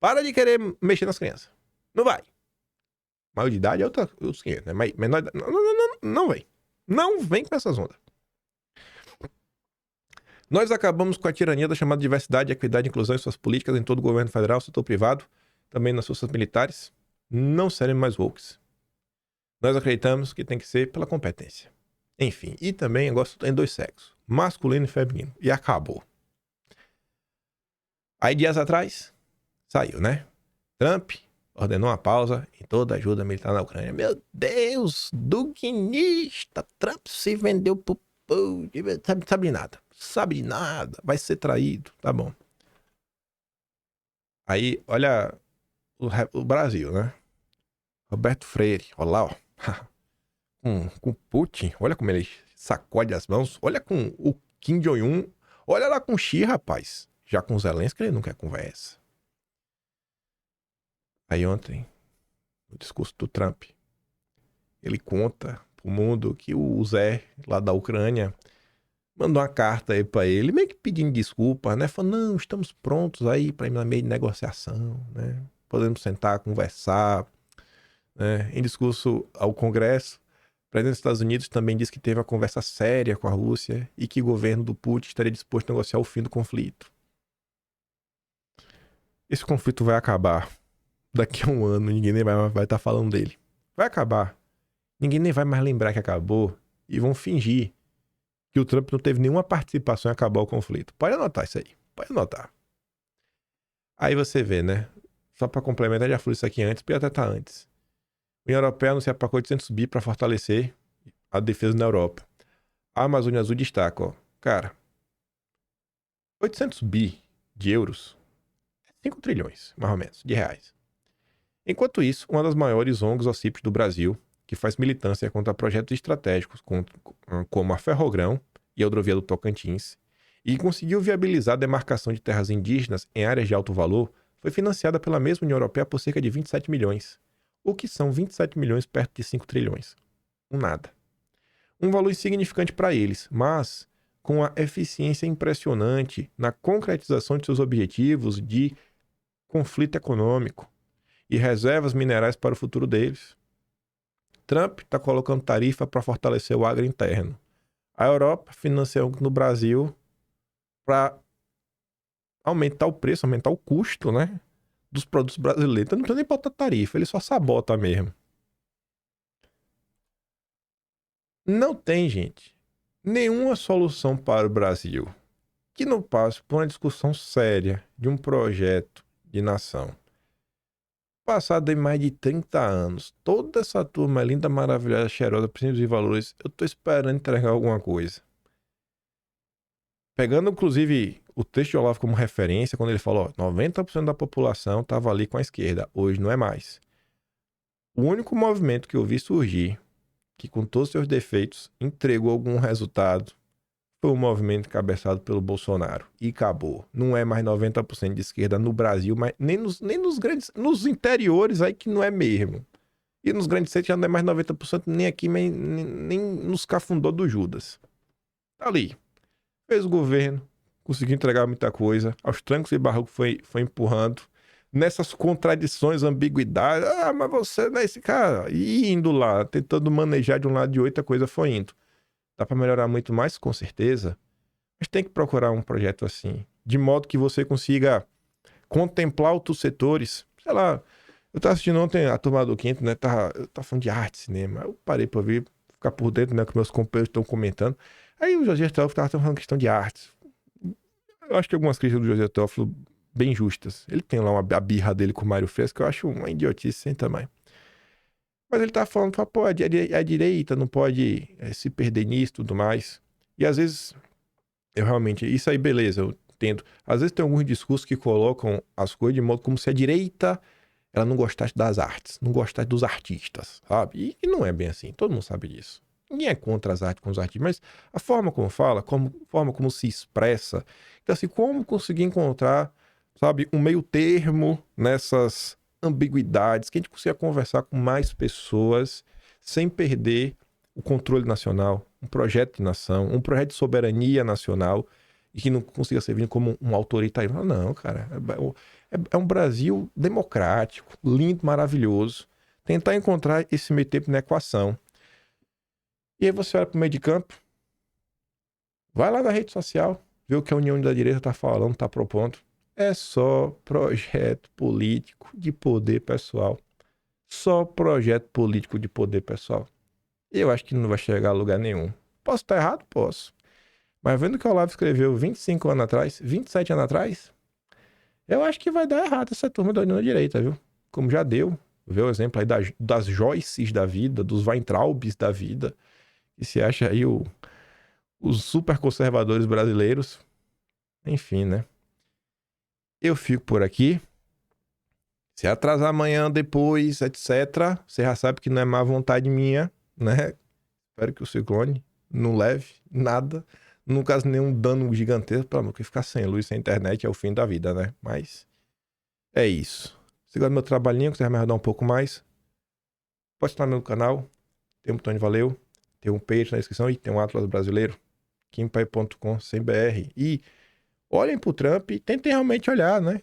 Para de querer mexer nas crianças. Não vai. Maior de idade é outra, os 500, né? Mas menor de idade, não vem. Não vem com essas ondas. Nós acabamos com a tirania da chamada diversidade, equidade e inclusão em suas políticas em todo o governo federal, setor privado, também nas forças militares. Não seremos mais woke. Nós acreditamos que tem que ser pela competência. Enfim, e também negócio em dois sexos, masculino e feminino. E acabou. Aí dias atrás, saiu, né? Trump ordenou uma pausa em toda a ajuda militar na Ucrânia. Meu Deus, duguinista, Trump se vendeu pro povo, sabe de nada. Sabe de nada, vai ser traído, tá bom. Aí, olha o Brasil, né? Roberto Freire, olha lá, ó. Com Putin, olha como ele sacode as mãos. Olha com o Kim Jong-un. Olha lá com o Xi, rapaz. Já com o Zelensky ele não quer conversa. Aí ontem, no discurso do Trump, ele conta pro mundo que o Zé, lá da Ucrânia, mandou uma carta aí pra ele, meio que pedindo desculpa, né? Falando, não, estamos prontos aí pra ir na meio de negociação, né? Podemos sentar, conversar, né? Em discurso ao Congresso, o presidente dos Estados Unidos também disse que teve uma conversa séria com a Rússia e que o governo do Putin estaria disposto a negociar o fim do conflito. Esse conflito vai acabar. Daqui a um ano, ninguém nem vai estar falando dele. Vai acabar. Ninguém nem vai mais lembrar que acabou. E vão fingir que o Trump não teve nenhuma participação em acabar o conflito. Pode anotar isso aí. Pode anotar. Aí você vê, né? Só para complementar, já falei isso aqui antes, podia até estar antes. A União Europeia anuncia pacote de 200 bi para fortalecer a defesa na Europa. A Amazônia Azul destaca, ó. Cara, 800 bi de euros, 5 trilhões, mais ou menos, de reais. Enquanto isso, uma das maiores ONGs OCIPs do Brasil, que faz militância contra projetos estratégicos como a Ferrogrão e a Hidrovia do Tocantins, e conseguiu viabilizar a demarcação de terras indígenas em áreas de alto valor, foi financiada pela mesma União Europeia por cerca de 27 milhões. O que são 27 milhões perto de 5 trilhões? Um nada. Um valor insignificante para eles, mas com a eficiência impressionante na concretização de seus objetivos de conflito econômico e reservas minerais para o futuro deles. Trump está colocando tarifa para fortalecer o agro interno. A Europa financiando no Brasil para aumentar o preço, aumentar o custo, né, dos produtos brasileiros. Então não precisa nem botar tarifa, ele só sabota mesmo. Não tem, gente, nenhuma solução para o Brasil que não passe por uma discussão séria de um projeto de nação. Passado em mais de 30 anos, toda essa turma linda, maravilhosa, cheirosa, princípios e valores, eu tô esperando entregar alguma coisa. Pegando, inclusive, o texto de Olavo como referência, quando ele falou, 90% da população estava ali com a esquerda, hoje não é mais. O único movimento que eu vi surgir, que com todos os seus defeitos, entregou algum resultado, foi um movimento encabeçado pelo Bolsonaro. E acabou. Não é mais 90% de esquerda no Brasil, mas nem nos grandes... Nos interiores aí que não é mesmo. E nos grandes centros já não é mais 90%, nem aqui, nem nos cafundó do Judas. Tá ali. Fez o governo, conseguiu entregar muita coisa. Aos trancos e barrancos foi empurrando. Nessas contradições, ambiguidades. Ah, mas você não é esse cara. E indo lá, tentando manejar de um lado e de outro, a coisa foi indo. Dá para melhorar muito mais, com certeza. Mas tem que procurar um projeto assim. De modo que você consiga contemplar outros setores. Sei lá, eu tava assistindo ontem a Turma do Quinto, né? Eu tava falando de arte, cinema. Eu parei pra ver, ficar por dentro, né? Que meus companheiros estão comentando. Aí o José Teófilo tava falando questão de arte. Eu acho que algumas críticas do José Teófilo bem justas. Ele tem lá a birra dele com o Mário Frias, que eu acho uma idiotice sem tamanho. Mas ele tá falando, pô, a direita não pode se perder nisso e tudo mais. E às vezes, eu realmente, isso aí beleza, eu entendo. Às vezes tem alguns discursos que colocam as coisas de modo como se a direita, ela não gostasse das artes, não gostasse dos artistas, sabe? E não é bem assim, todo mundo sabe disso. Ninguém é contra as artes com os artistas, mas a forma como fala, a forma como se expressa. Então assim, como conseguir encontrar, sabe, um meio termo nessas ambiguidades, que a gente consiga conversar com mais pessoas sem perder o controle nacional, um projeto de nação, um projeto de soberania nacional e que não consiga ser visto como um autoritarismo. Não, cara, é um Brasil democrático, lindo, maravilhoso. Tentar encontrar esse meio tempo na equação. E aí você olha para o meio de campo, vai lá na rede social, vê o que a União da Direita está falando, está propondo. É só projeto político de poder pessoal. Só projeto político de poder pessoal. E eu acho que não vai chegar a lugar nenhum. Posso estar errado? Posso. Mas vendo o que o Olavo escreveu 25 anos atrás, 27 anos atrás, eu acho que vai dar errado essa turma da União da Direita, viu? Como já deu. Vê o exemplo aí das Joyces da vida, dos Weintraubs da vida. E se acha aí os super conservadores brasileiros. Enfim, né? Eu fico por aqui. Se atrasar amanhã, depois, etc., você já sabe que não é má vontade minha, né? Espero que o ciclone não leve nada. No caso, nenhum dano gigantesco, porque ficar sem luz, sem internet é o fim da vida, né? Mas é isso. Se gosta do meu trabalhinho, quiser me ajudar um pouco mais, pode estar no meu canal. Tem um botão de valeu, tem um page na descrição e tem um Atlas brasileiro, kimpai.com.br. E olhem pro Trump e tentem realmente olhar, né?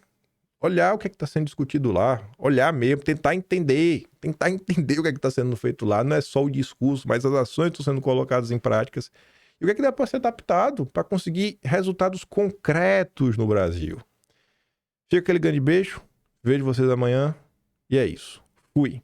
Olhar o que é que está sendo discutido lá, olhar mesmo, tentar entender o que é que está sendo feito lá. Não é só o discurso, mas as ações estão sendo colocadas em práticas. E o que é que dá para ser adaptado para conseguir resultados concretos no Brasil. Fica aquele grande beijo, vejo vocês amanhã e é isso. Fui.